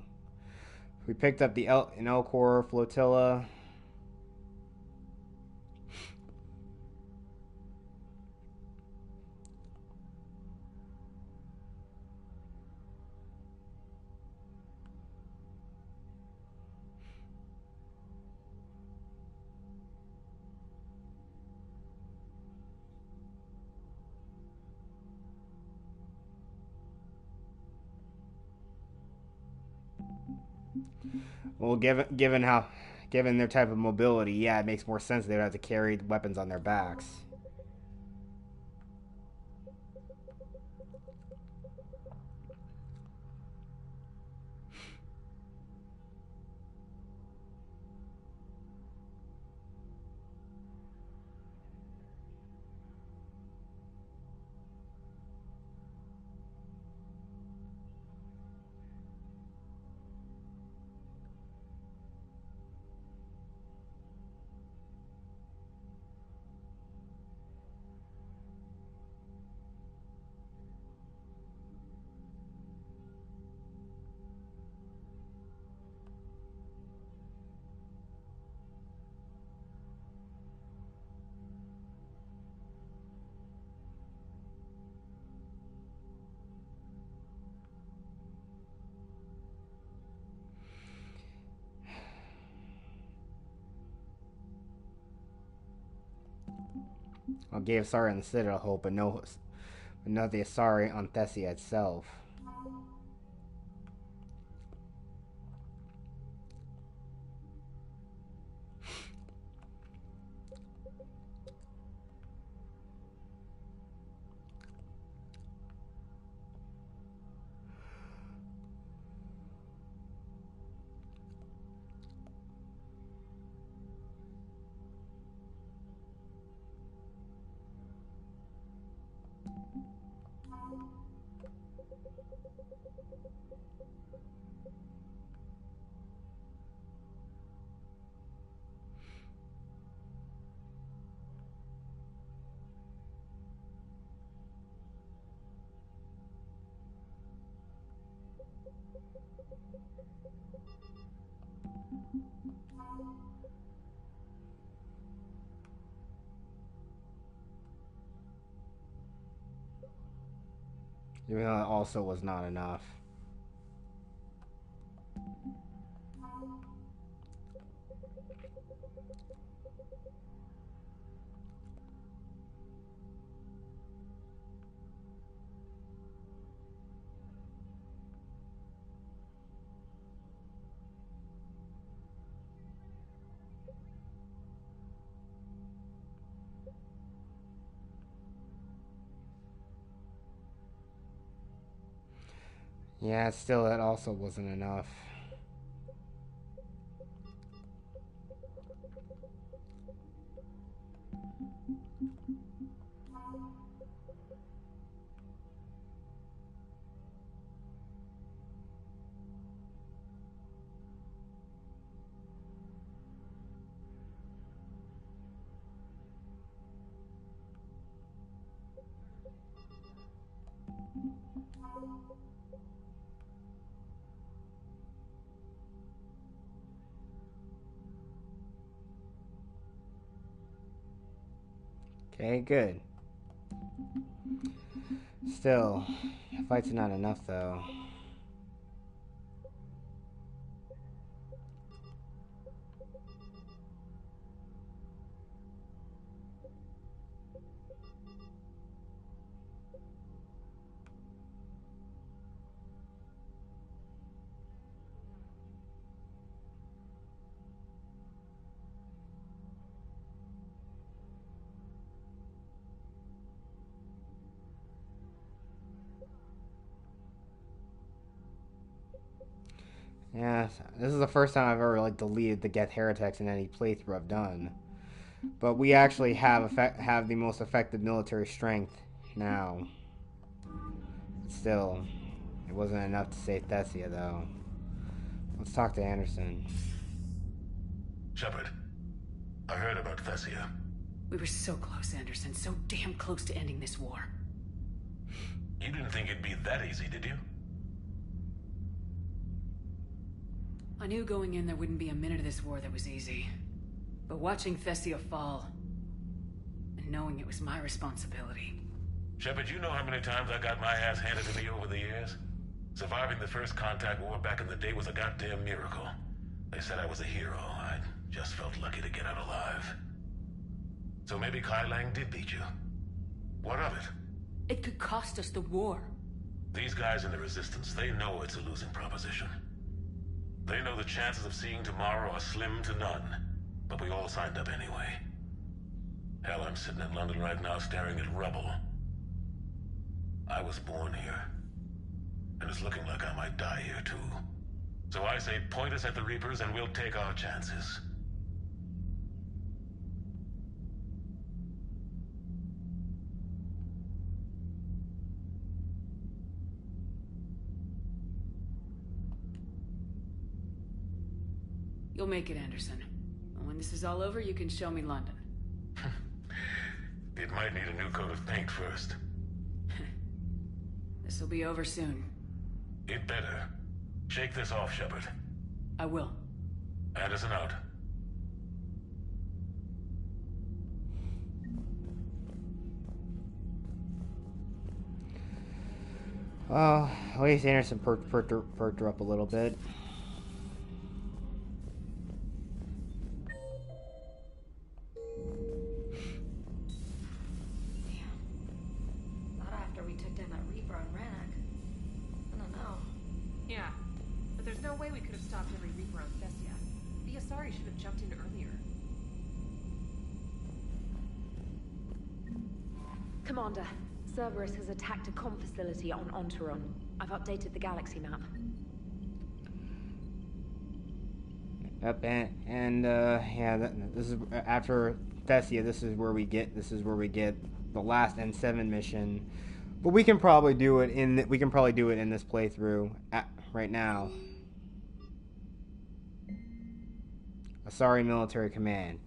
We picked up the Elcor flotilla. Well, given their type of mobility, yeah, it makes more sense they would have to carry weapons on their backs. Well, gave Asari on the Citadel hope, but not the Asari on Thessia itself. Even though it also was not enough. Yeah, still, that also wasn't enough. Okay, good. Still, the fight's not enough, though. Yeah, this is the first time I've ever like deleted the Get Heretics in any playthrough I've done. But we actually have the most effective military strength now. Still, it wasn't enough to save Thessia, though. Let's talk to Anderson. Shepard, I heard about Thessia. We were so close, Anderson. So damn close to ending this war. You didn't think it'd be that easy, did you? I knew going in there wouldn't be a minute of this war that was easy. But watching Thessia fall, and knowing it was my responsibility. Shepard, you know how many times I got my ass handed to me over the years? Surviving the first contact war back in the day was a goddamn miracle. They said I was a hero. I just felt lucky to get out alive. So maybe Kai Lang did beat you. What of it? It could cost us the war. These guys in the Resistance, they know it's a losing proposition. They know the chances of seeing tomorrow are slim to none. But we all signed up anyway. Hell, I'm sitting in London right now staring at rubble. I was born here. And it's looking like I might die here too. So I say point us at the Reapers and we'll take our chances. You'll make it, Anderson. And when this is all over, you can show me London. It might need a new coat of paint first. This'll be over soon. It better. Shake this off, Shepard. I will. Anderson out. Well, at least Anderson perked her up a little bit. The Asari should have jumped in earlier. Commander, Cerberus has attacked a comm facility on Ontaron. I've updated the galaxy map. Yep, yeah, this is after Thessia. This is where we get the last N7 mission. But we can probably do it in this playthrough right now. Asari Military Command.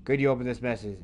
Good you opened this message.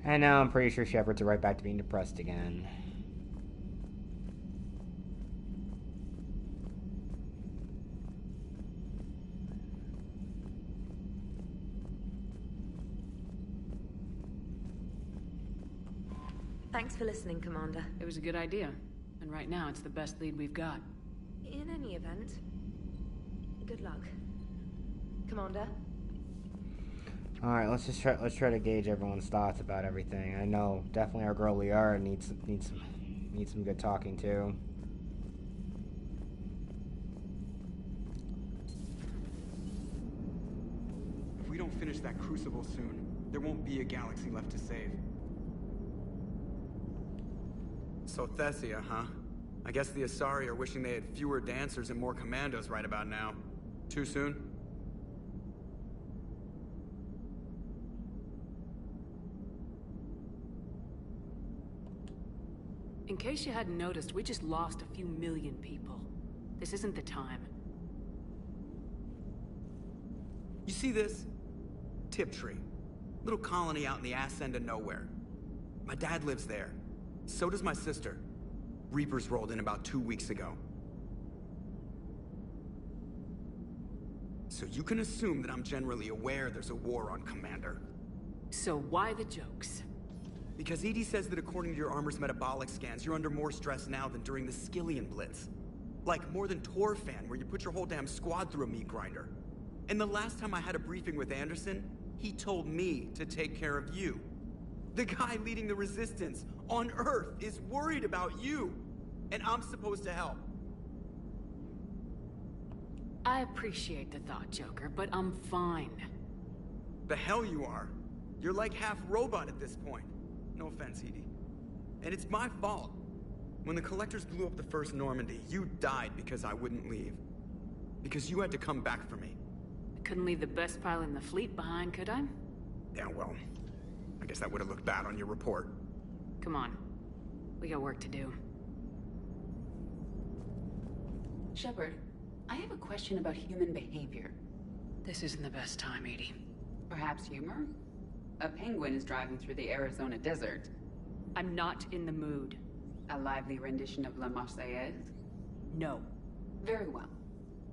And now I'm pretty sure Shepard's right back to being depressed again. Thanks for listening, Commander. It was a good idea. And right now, it's the best lead we've got. In any event, good luck. Commander? Alright, let's try to gauge everyone's thoughts about everything. I know definitely our girl Liara needs some good talking to. If we don't finish that Crucible soon, there won't be a galaxy left to save. So Thessia, huh? I guess the Asari are wishing they had fewer dancers and more commandos right about now. Too soon? In case you hadn't noticed, we just lost a few million people. This isn't the time. You see this? Tiptree. Little colony out in the ass end of nowhere. My dad lives there. So does my sister. Reapers rolled in about 2 weeks ago. So you can assume that I'm generally aware there's a war on, Commander. So why the jokes? Because EDI says that according to your armor's metabolic scans, you're under more stress now than during the Skillian Blitz. Like more than Torfan, where you put your whole damn squad through a meat grinder. And the last time I had a briefing with Anderson, he told me to take care of you. The guy leading the resistance on Earth is worried about you, and I'm supposed to help. I appreciate the thought, Joker, but I'm fine. The hell you are. You're like half robot at this point. No offense, Edie. And it's my fault. When the Collectors blew up the first Normandy, you died because I wouldn't leave. Because you had to come back for me. I couldn't leave the best pilot in the fleet behind, could I? Yeah, well, I guess that would have looked bad on your report. Come on. We got work to do. Shepard, I have a question about human behavior. This isn't the best time, Edie. Perhaps humor? A penguin is driving through the Arizona desert. I'm not in the mood. A lively rendition of La Marseillaise? No. Very well.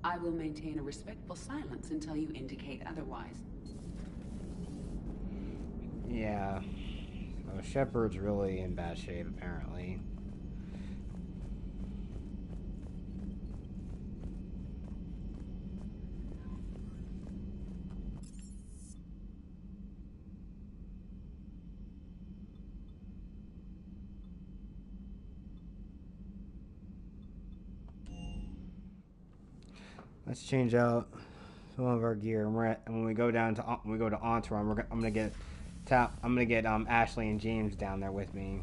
I will maintain a respectful silence until you indicate otherwise. Yeah. So Shepard's really in bad shape, apparently. Let's change out some of our gear, and when we go to Antron, I'm gonna get Ashley and James down there with me.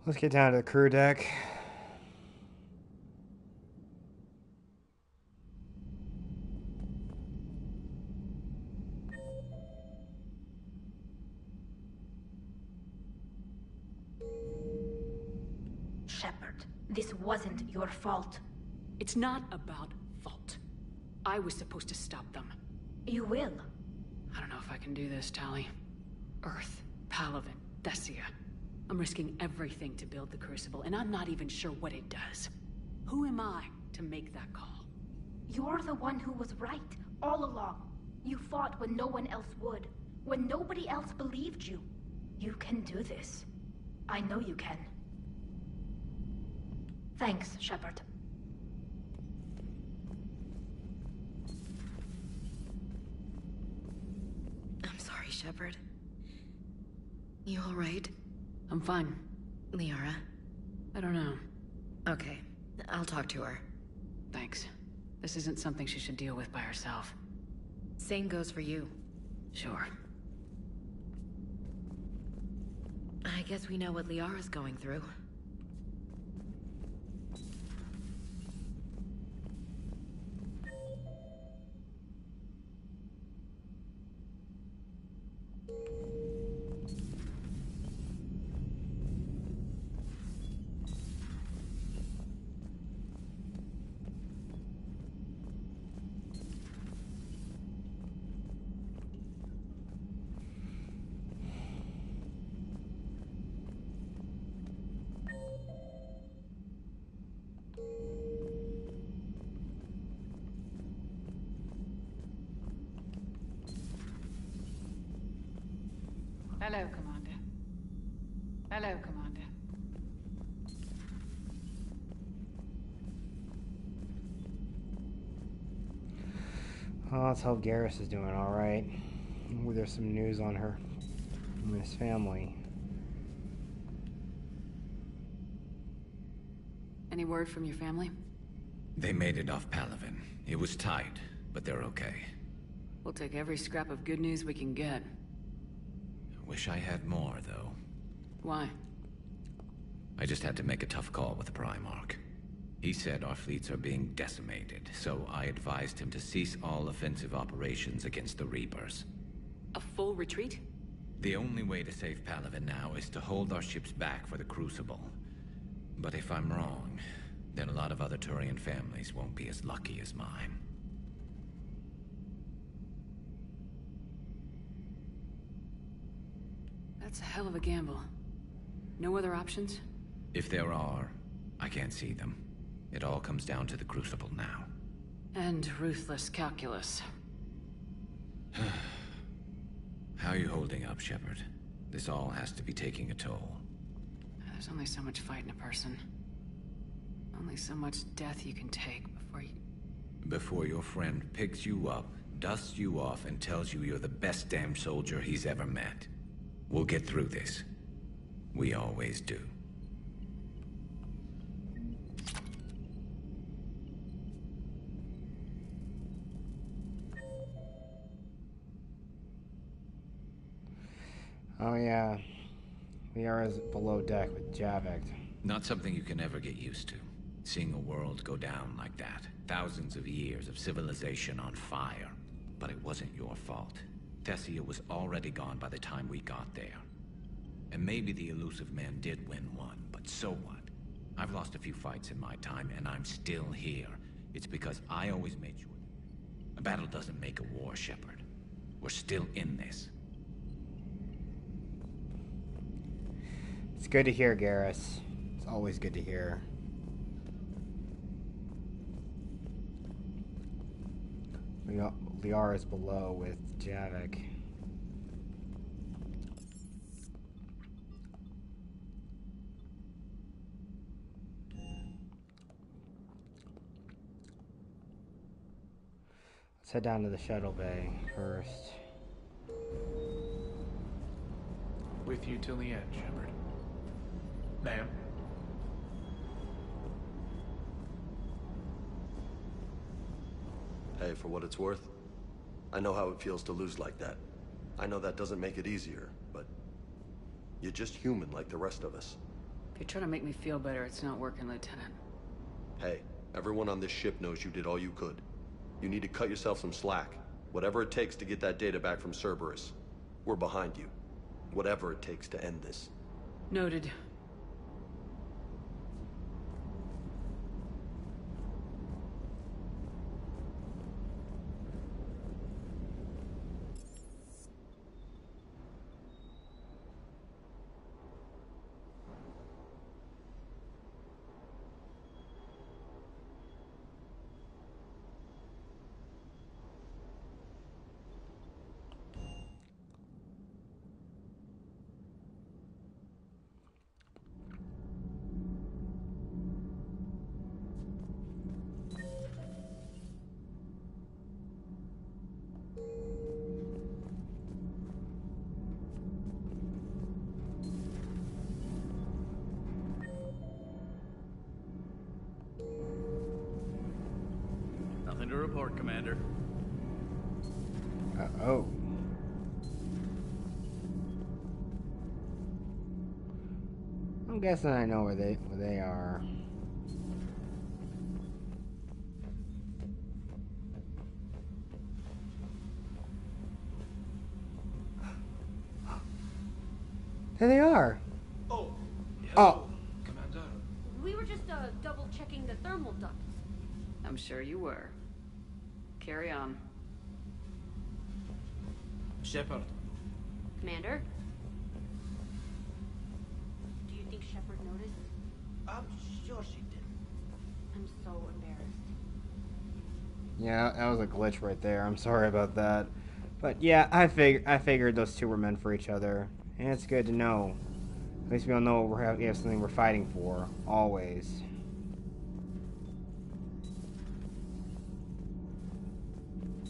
Let's get down to the crew deck. Shepard, this wasn't your fault. It's not about fault. I was supposed to stop them. You will. I don't know if I can do this, Tali. Earth, Palaven, Thessia. I'm risking everything to build the Crucible, and I'm not even sure what it does. Who am I to make that call? You're the one who was right, all along. You fought when no one else would. When nobody else believed you. You can do this. I know you can. Thanks, Shepard. I'm sorry, Shepard. You alright? I'm fine. Liara? I don't know. Okay, I'll talk to her. Thanks. This isn't something she should deal with by herself. Same goes for you. Sure. I guess we know what Liara's going through. Hello, Commander. Hello, Commander. Oh, let's hope Garrus is doing alright. There's some news on her and his family. Any word from your family? They made it off Palaven. It was tight, but they're okay. We'll take every scrap of good news we can get. Wish I had more, though. Why? I just had to make a tough call with the Primarch. He said our fleets are being decimated, so I advised him to cease all offensive operations against the Reapers. A full retreat? The only way to save Palaven now is to hold our ships back for the Crucible. But if I'm wrong, then a lot of other Turian families won't be as lucky as mine. That's a hell of a gamble. No other options? If there are, I can't see them. It all comes down to the Crucible now. And ruthless calculus. How are you holding up, Shepard? This all has to be taking a toll. There's only so much fight in a person. Only so much death you can take Before your friend picks you up, dusts you off, and tells you you're the best damn soldier he's ever met. We'll get through this. We always do. Oh yeah. Liara's below deck with Javik. Not something you can ever get used to. Seeing a world go down like that. Thousands of years of civilization on fire. But it wasn't your fault. Thessia was already gone by the time we got there. And maybe the elusive man did win one, but so what? I've lost a few fights in my time, and I'm still here. It's because I always made sure. A battle doesn't make a war, Shepard. We're still in this. It's good to hear, Garrus. It's always good to hear. Liara's below with Javik. Let's head down to the shuttle bay first. With you till the end, Shepard. Ma'am? Hey, for what it's worth, I know how it feels to lose like that. I know that doesn't make it easier, but you're just human like the rest of us. If you're trying to make me feel better, it's not working, Lieutenant. Hey, everyone on this ship knows you did all you could. You need to cut yourself some slack. Whatever it takes to get that data back from Cerberus. We're behind you. Whatever it takes to end this. Noted. work, Commander. Uh-oh. I'm guessing I know where they are. There they are. Oh. Oh. Commander. We were just double checking the thermal ducts. I'm sure you were. Carry on. Shepard. Commander? Do you think Shepard noticed? I'm sure she did. I'm so embarrassed. Yeah, that was a glitch right there. I'm sorry about that. But yeah, I figured those two were meant for each other. And it's good to know. At least we all know we have something we're fighting for. Always.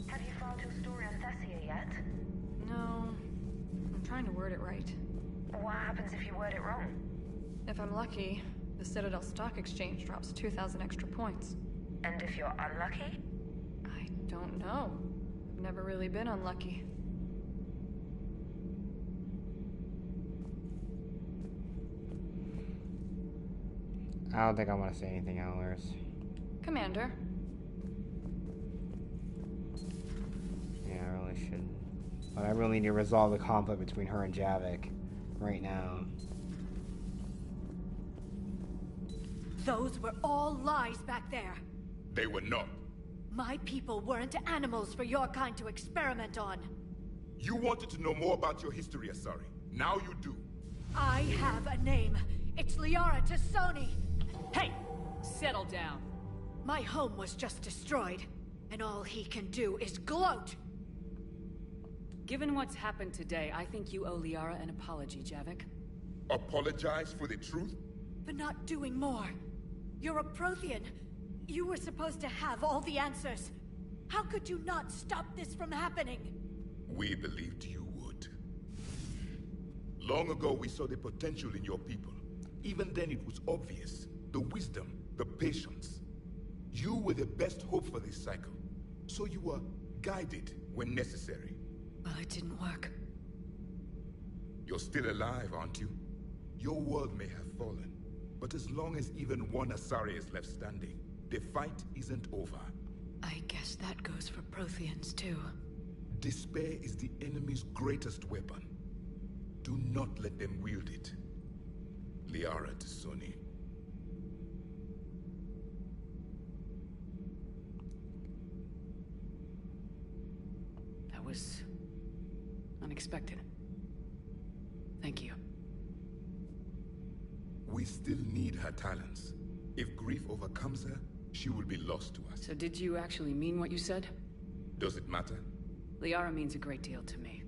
Have you filed your story on Thessia yet? No. I'm trying to word it right. What happens if you word it wrong? If I'm lucky, the Citadel Stock Exchange drops 2,000 extra points. And if you're unlucky? I don't know. I've never really been unlucky. I don't think I want to say anything else. Commander. Yeah, I really should. But I really need to resolve the conflict between her and Javik right now. Those were all lies back there. They were not. My people weren't animals for your kind to experiment on. You wanted to know more about your history, Asari. Now you do. I have a name. It's Liara Tassoni. Hey! Settle down. My home was just destroyed, and all he can do is gloat. Given what's happened today, I think you owe Liara an apology, Javik. Apologize for the truth? For not doing more. You're a Prothean. You were supposed to have all the answers. How could you not stop this from happening? We believed you would. Long ago, we saw the potential in your people. Even then, it was obvious. The wisdom, the patience. You were the best hope for this cycle. So you were guided when necessary. Well, it didn't work. You're still alive, aren't you? Your world may have fallen, but as long as even one Asari is left standing, the fight isn't over. I guess that goes for Protheans, too. Despair is the enemy's greatest weapon. Do not let them wield it. Liara Tassoni. That was unexpected. Thank you. We still need her talents. If grief overcomes her, she will be lost to us. So did you actually mean what you said? Does it matter? Liara means a great deal to me.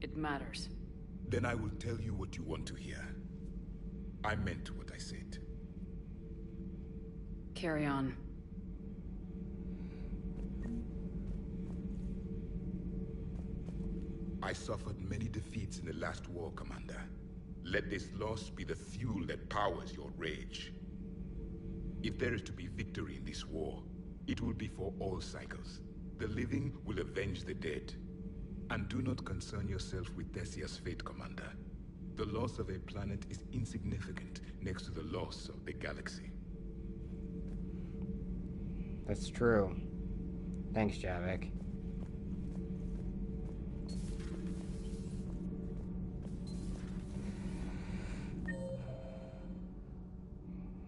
It matters. Then I will tell you what you want to hear. I meant what I said. Carry on. I suffered many defeats in the last war, Commander. Let this loss be the fuel that powers your rage. If there is to be victory in this war, it will be for all cycles. The living will avenge the dead. And do not concern yourself with Thessia's fate, Commander. The loss of a planet is insignificant next to the loss of the galaxy. That's true. Thanks, Javik.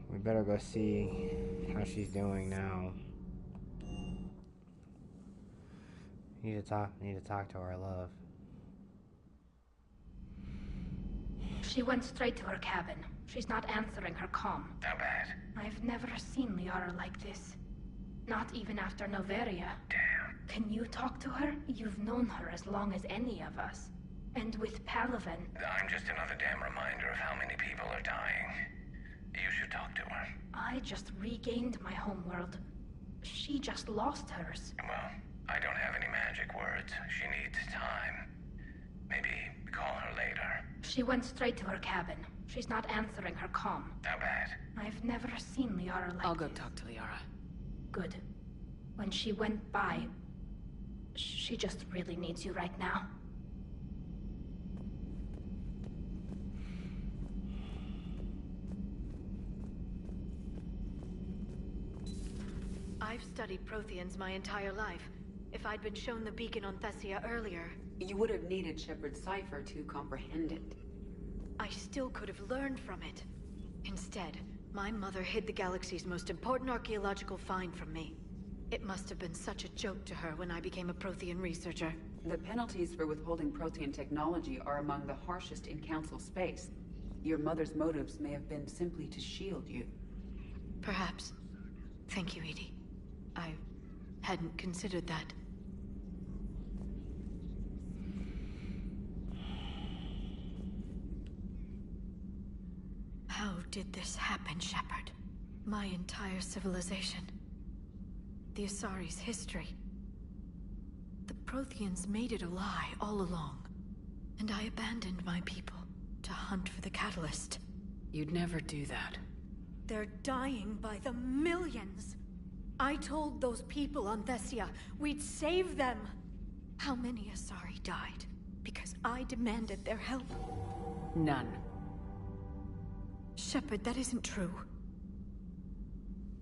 We better go see how she's doing now. Need to talk to her, love. She went straight to her cabin. She's not answering her comm. How bad? I've never seen Liara like this. Not even after Noveria. Damn. Can you talk to her? You've known her as long as any of us. And with Palaven... I'm just another damn reminder of how many people are dying. You should talk to her. I just regained my homeworld. She just lost hers. Well, I don't have any magic words. She needs time. Maybe call her later. She went straight to her cabin. She's not answering her comm. How bad? I've never seen Liara like I'll go this. talk to Liara. Good. When she went by, she just really needs you right now. I've studied Protheans my entire life. If I'd been shown the beacon on Thessia earlier... You would have needed Shepard's cipher to comprehend it. I still could have learned from it. Instead, my mother hid the galaxy's most important archaeological find from me. It must have been such a joke to her when I became a Prothean researcher. The penalties for withholding Prothean technology are among the harshest in Council space. Your mother's motives may have been simply to shield you. Perhaps. Thank you, Edie. I hadn't considered that. How did this happen, Shepard? My entire civilization. The Asari's history. The Protheans made it a lie all along. And I abandoned my people to hunt for the catalyst. You'd never do that. They're dying by the millions. I told those people on Thessia we'd save them. How many Asari died because I demanded their help? None. Shepard, that isn't true.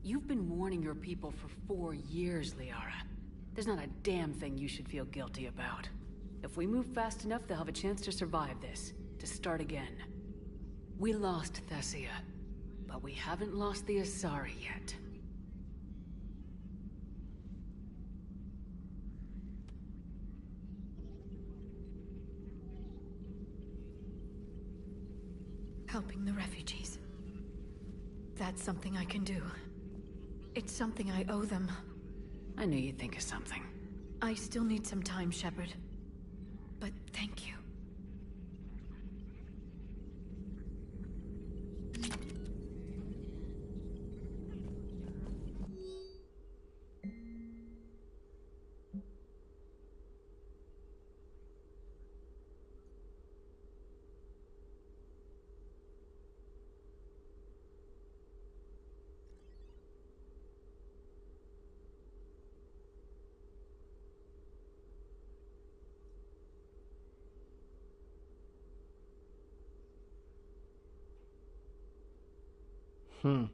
You've been warning your people for 4 years, Liara. There's not a damn thing you should feel guilty about. If we move fast enough, they'll have a chance to survive this, to start again. We lost Thessia, but we haven't lost the Asari yet. Helping the refugees. That's something I can do. It's something I owe them. I knew you'd think of something. I still need some time, Shepard. But thank you. Hmm.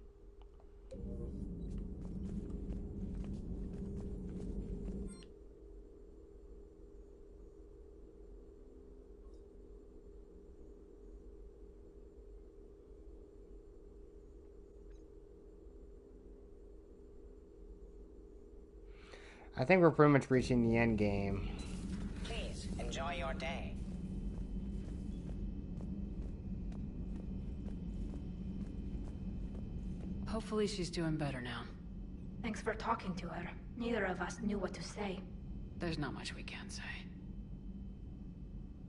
I think we're pretty much reaching the end game. Please, enjoy your day. Hopefully she's doing better now. Thanks for talking to her. Neither of us knew what to say. There's not much we can say.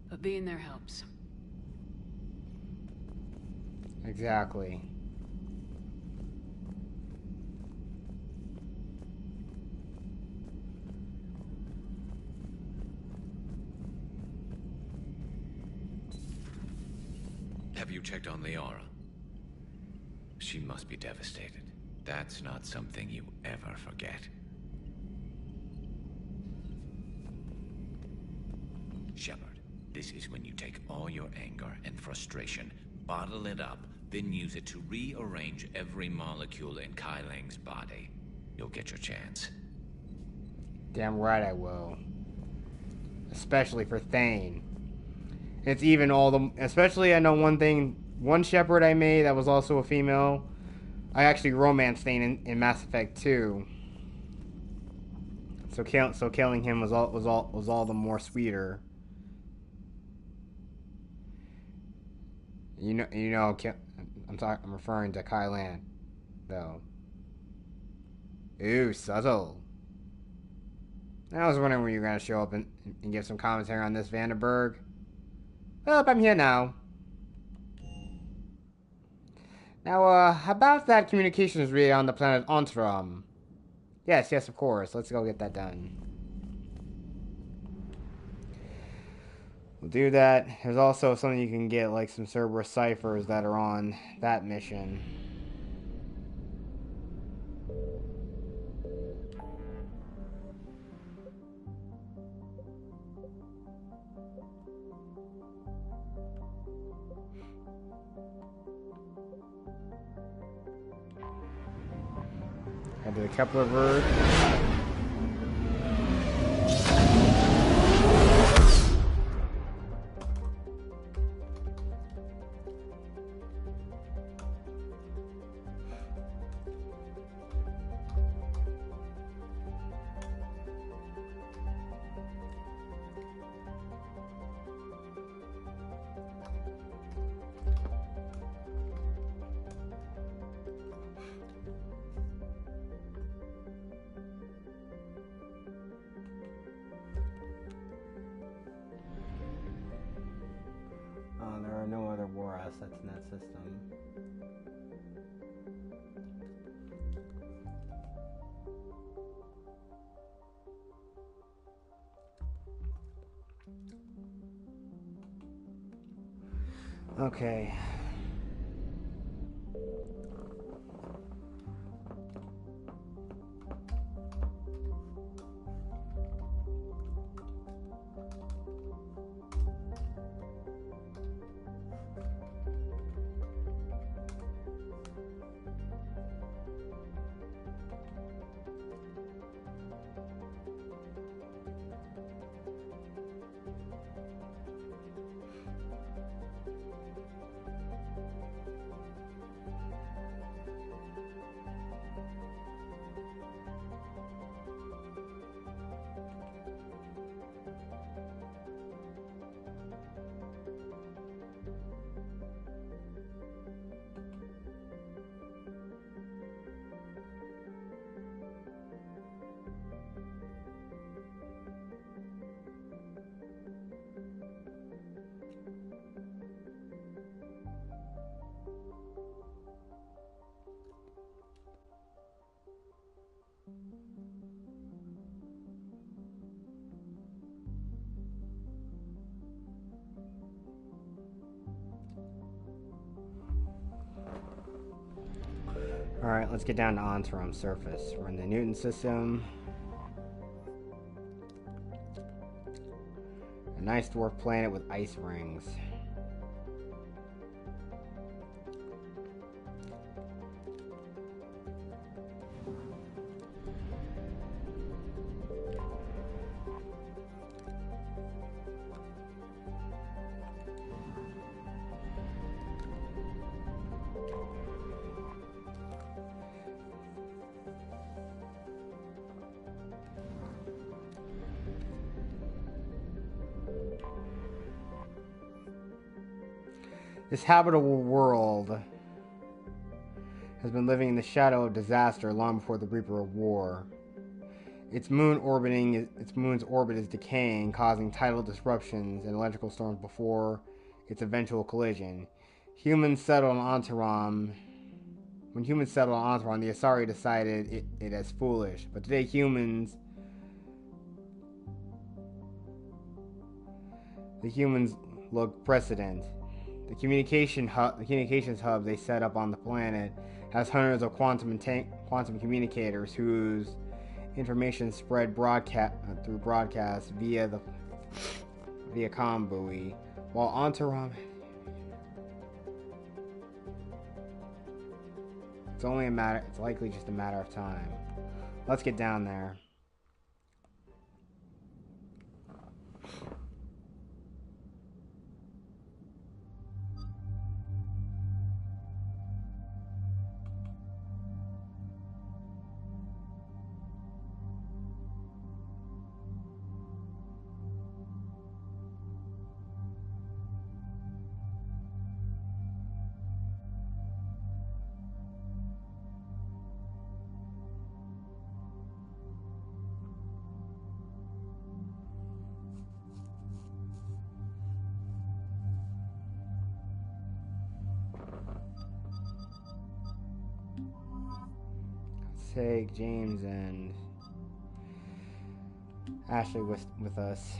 But being there helps. Exactly. Have you checked on Liara? She must be devastated. That's not something you ever forget. Shepard, this is when you take all your anger and frustration, bottle it up, then use it to rearrange every molecule in Kai Lang's body. You'll get your chance. Damn right I will. Especially for Thane. It's even all the... Especially, I know one thing... One Shepard I made that was also a female. I actually romanced Thane in Mass Effect 2. So killing him was all the more sweeter. You know, I'm referring to Kai Lang, though. Ooh, subtle. I was wondering when you were gonna show up and give some commentary on this, Vandenberg. Well, I'm here now. Now, about that communications relay on the planet Ontram. Yes, of course. Let's go get that done. We'll do that. There's also something you can get, like some Cerberus ciphers that are on that mission. I did a couple of birds. There are no other war assets in that system. Okay. Alright, let's get down to Antaram's surface. We're in the Newton system. A nice dwarf planet with ice rings. This habitable world has been living in the shadow of disaster long before the Reaper of War. Its moon's orbit is decaying, causing tidal disruptions and electrical storms before its eventual collision. Humans settled on Antaram. When humans settled on Antaram, the Asari decided it as foolish. But today humans look precedent. The communications hub they set up on the planet has hundreds of quantum communicators whose information spread through broadcast via comm buoy, while Antaram. It's likely just a matter of time. Let's get down there. Take James and Ashley with us.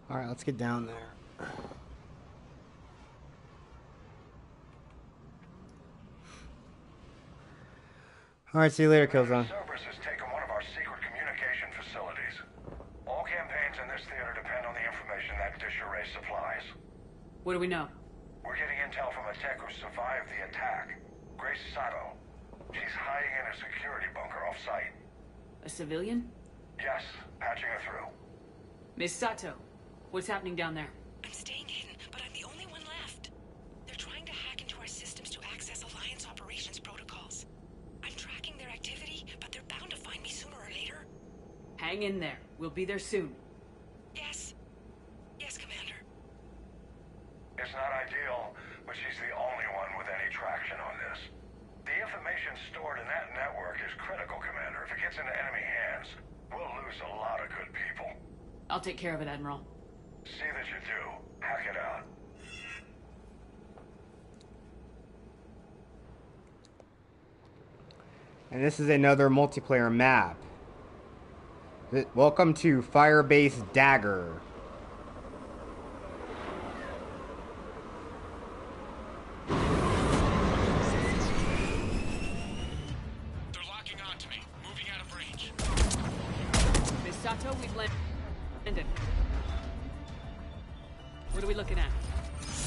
Alright, let's get down there. Alright, see you later, Killzone. Cerberus has taken one of our secret communication facilities. All campaigns in this theater depend on the information that dish array supplies. What do we know? We're getting intel from a tech who survived the attack. Grace Sato. She's hiding in a security bunker off-site. A civilian? Yes, patching her through. Miss Sato, what's happening down there? I'm staying hidden, but I'm the only one left. They're trying to hack into our systems to access Alliance operations protocols. I'm tracking their activity, but they're bound to find me sooner or later. Hang in there. We'll be there soon. Yes. Yes, Commander. It's not ideal, but she's the only one with any traction on this. The information stored in that network is critical, Commander. If it gets into enemy hands, we'll lose a lot of good people. I'll take care of it, Admiral. See that you do. Hack it out. And this is another multiplayer map. Welcome to Firebase Dagger. Sato, we've landed. What are we looking at?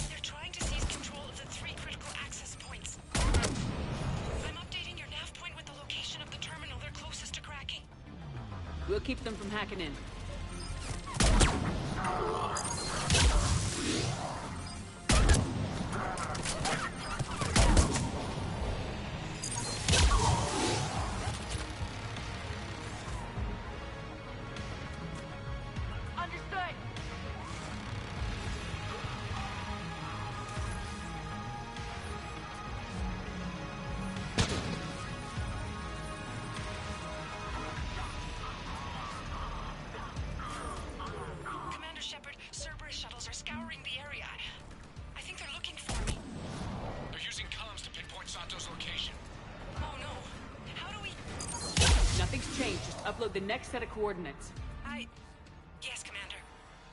They're trying to seize control of the 3 critical access points. I'm updating your nav point with the location of the terminal they're closest to cracking. We'll keep them from hacking in. Commander Shepard, Cerberus shuttles are scouring the area. I think they're looking for me. They're using comms to pinpoint Sato's location. Oh no. How do we... Nothing's changed. Just upload the next set of coordinates. Yes, Commander.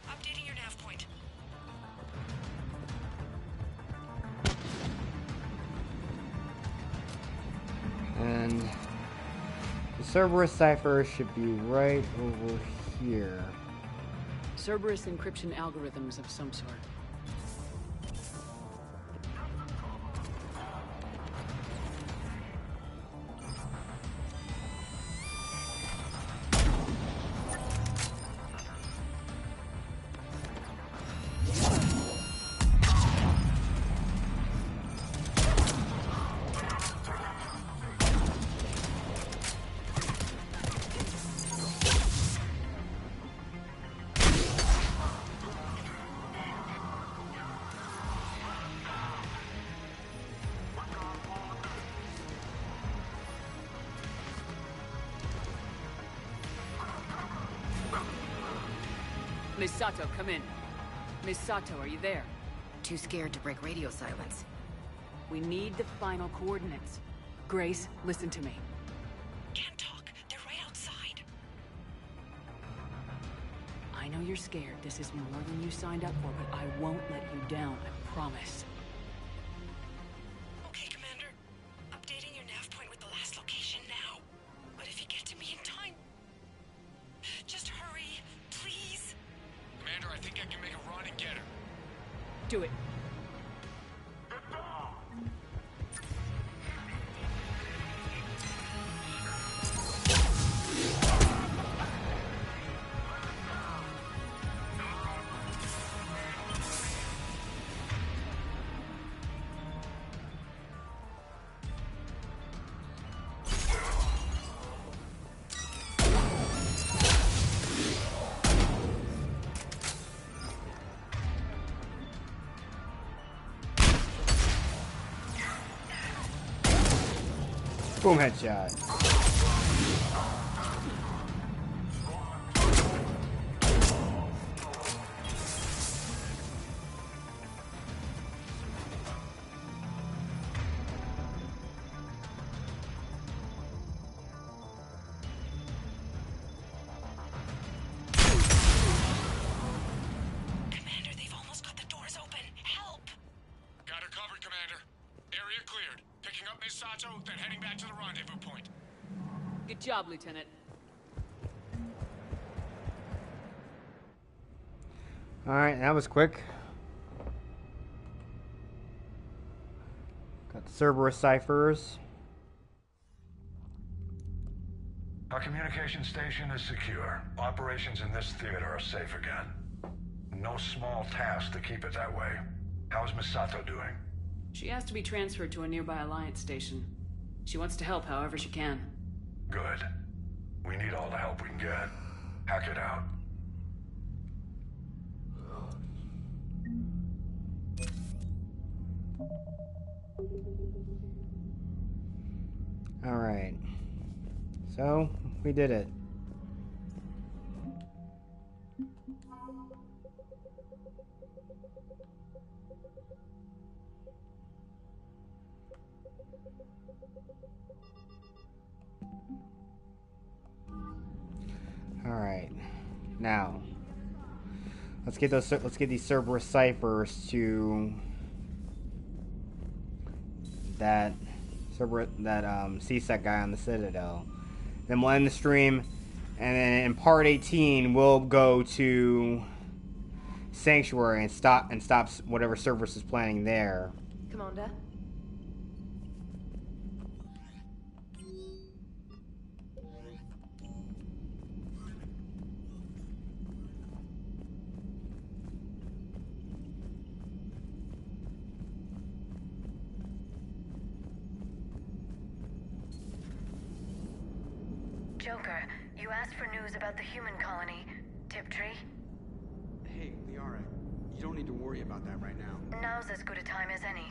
Updating your nav point. And the Cerberus cipher should be right over here. Cerberus encryption algorithms of some sort. Miss Sato, come in. Miss Sato, are you there? Too scared to break radio silence. We need the final coordinates. Grace, listen to me. Can't talk. They're right outside. I know you're scared. This is more than you signed up for, but I won't let you down, I promise. Okay, Commander. Updating your nav point with the last location now. But if you get to me in time... Just hurry, please. Commander, I think I can make a run and get her. Do it. Boom, headshot. job, Lieutenant. Alright, that was quick. Got the Cerberus ciphers. Our communication station is secure. Operations in this theater are safe again. No small task to keep it that way. How's Misato doing? She asked to be transferred to a nearby Alliance station. She wants to help however she can. Good. We need all the help we can get. Hack it out. Alright. So, we did it. Alright. Now, let's get these Cerberus ciphers to that CSEC guy on the Citadel. Then we'll end the stream, and then in part 18 we'll go to Sanctuary and stop whatever Cerberus is planning there. Commander? Joker, you asked for news about the human colony, Tiptree. Hey, Liara, you don't need to worry about that right now. Now's as good a time as any.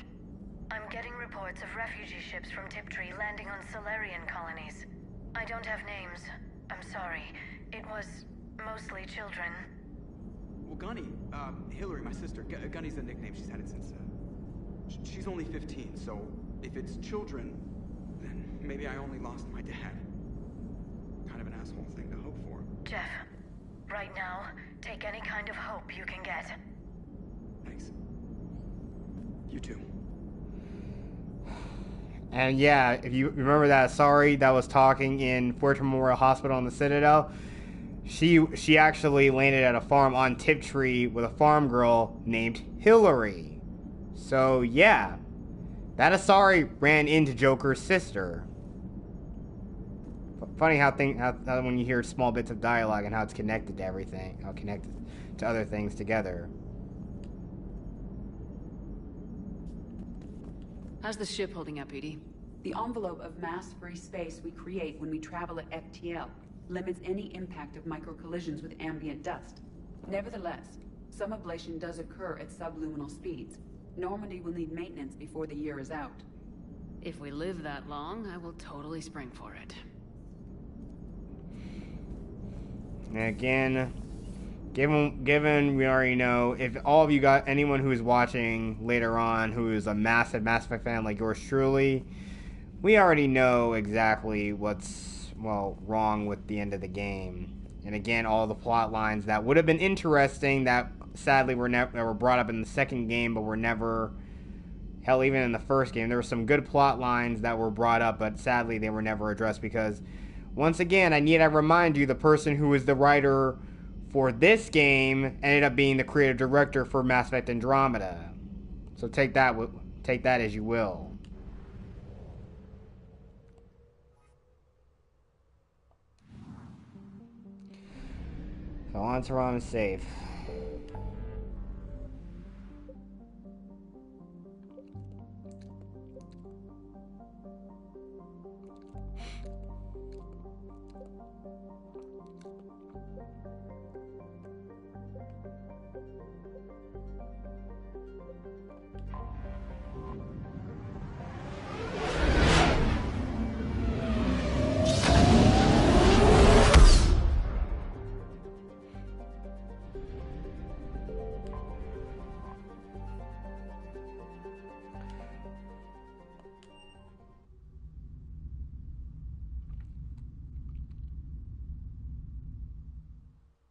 I'm getting reports of refugee ships from Tiptree landing on Solarian colonies. I don't have names. I'm sorry. It was mostly children. Well, Gunny, Hillary, my sister, Gunny's a nickname. She's had it since, she's only 15, so if it's children, then maybe I only lost my dad. Kind of an asshole thing to hope for. Jeff, right now, take any kind of hope you can get. Thanks. You too. And yeah, if you remember that Asari that was talking in Puerto Memorial Hospital in the Citadel, she actually landed at a farm on Tiptree with a farm girl named Hillary. So yeah, that Asari ran into Joker's sister. Funny how when you hear small bits of dialogue and how it's connected to everything, how connected to other things together. How's the ship holding up, Edie? The envelope of mass-free space we create when we travel at FTL limits any impact of micro-collisions with ambient dust. Nevertheless, some ablation does occur at subluminal speeds. Normandy will need maintenance before the year is out. If we live that long, I will totally spring for it. And again, given we already know, if all of you got anyone who is watching later on who is a massive Mass Effect fan like yours truly, we already know exactly what's wrong with the end of the game. And again, all the plot lines that would have been interesting that sadly were brought up in the second game, but were never. Hell, even in the first game, there were some good plot lines that were brought up, but sadly they were never addressed because. Once again, I need to remind you, the person who was the writer for this game ended up being the creative director for Mass Effect Andromeda. So take that as you will. So Antaron is safe.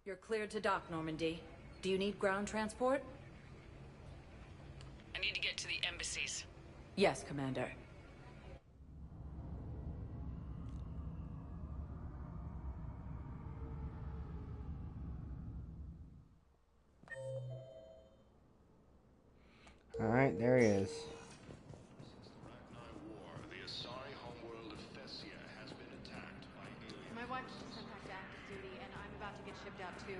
You're cleared to dock, Normandy. Do you need ground transport? I need to get to the embassies. Yes, Commander. Alright, there he is. The Asari homeworld of Thessia has been attacked by aliens. My wife just sent back to active duty, and I'm about to get shipped out too.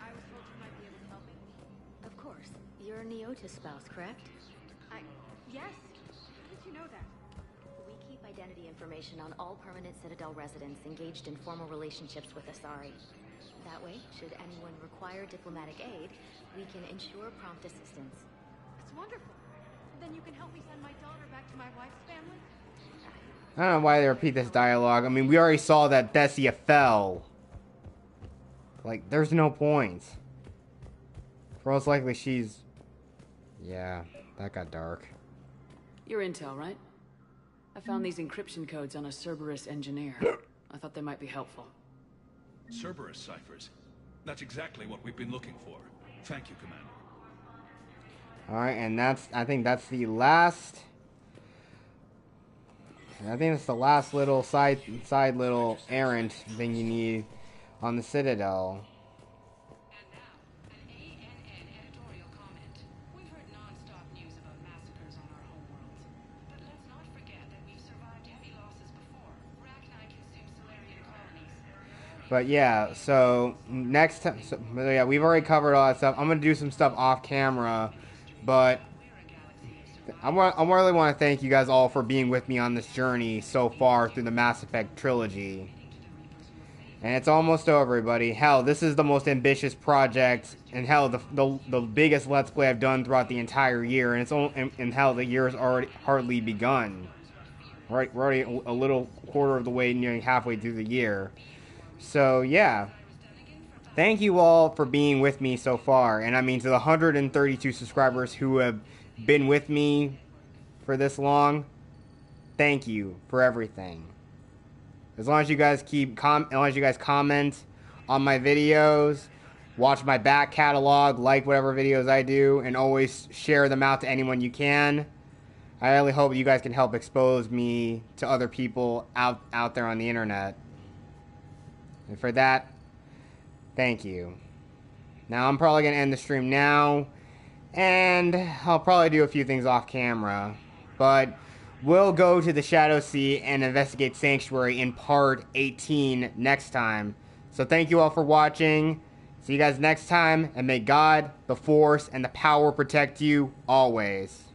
I was told you might be able to help me. Of course. You're Neota's spouse, correct? Yes. How did you know that? We keep identity information on all permanent Citadel residents engaged in formal relationships with Asari. That way, should anyone require diplomatic aid, we can ensure prompt assistance. That's wonderful. Then you can help me send my daughter back to my wife's family? I don't know why they repeat this dialogue. I mean, we already saw that Thessia fell. Like, there's no point. Most likely she's... Yeah, that got dark. Your intel, right? I found these encryption codes on a Cerberus engineer. I thought they might be helpful. Cerberus ciphers. That's exactly what we've been looking for. Thank you, Commander. Alright, and I think that's the last... I think it's the last little side little errand thing you need on the Citadel. But yeah, so next time, yeah, we've already covered all that stuff. I'm gonna do some stuff off camera, but I really want to thank you guys all for being with me on this journey so far through the Mass Effect trilogy. And it's almost over, everybody. Hell, this is the most ambitious project, and hell, the biggest Let's Play I've done throughout the entire year, and hell, the year has already hardly begun. We're already a little quarter of the way, nearly halfway through the year. So, yeah. Thank you all for being with me so far. And I mean, to the 132 subscribers who have been with me for this long, thank you for everything. As long as you guys comment on my videos, watch my back catalog, like whatever videos I do, and always share them out to anyone you can. I really hope you guys can help expose me to other people out there on the internet. And for that, thank you. Now, I'm probably going to end the stream now, and I'll probably do a few things off camera. But we'll go to the Shadow Sea and investigate Sanctuary in part 18 next time. So thank you all for watching. See you guys next time, and may God, the Force, and the power protect you always.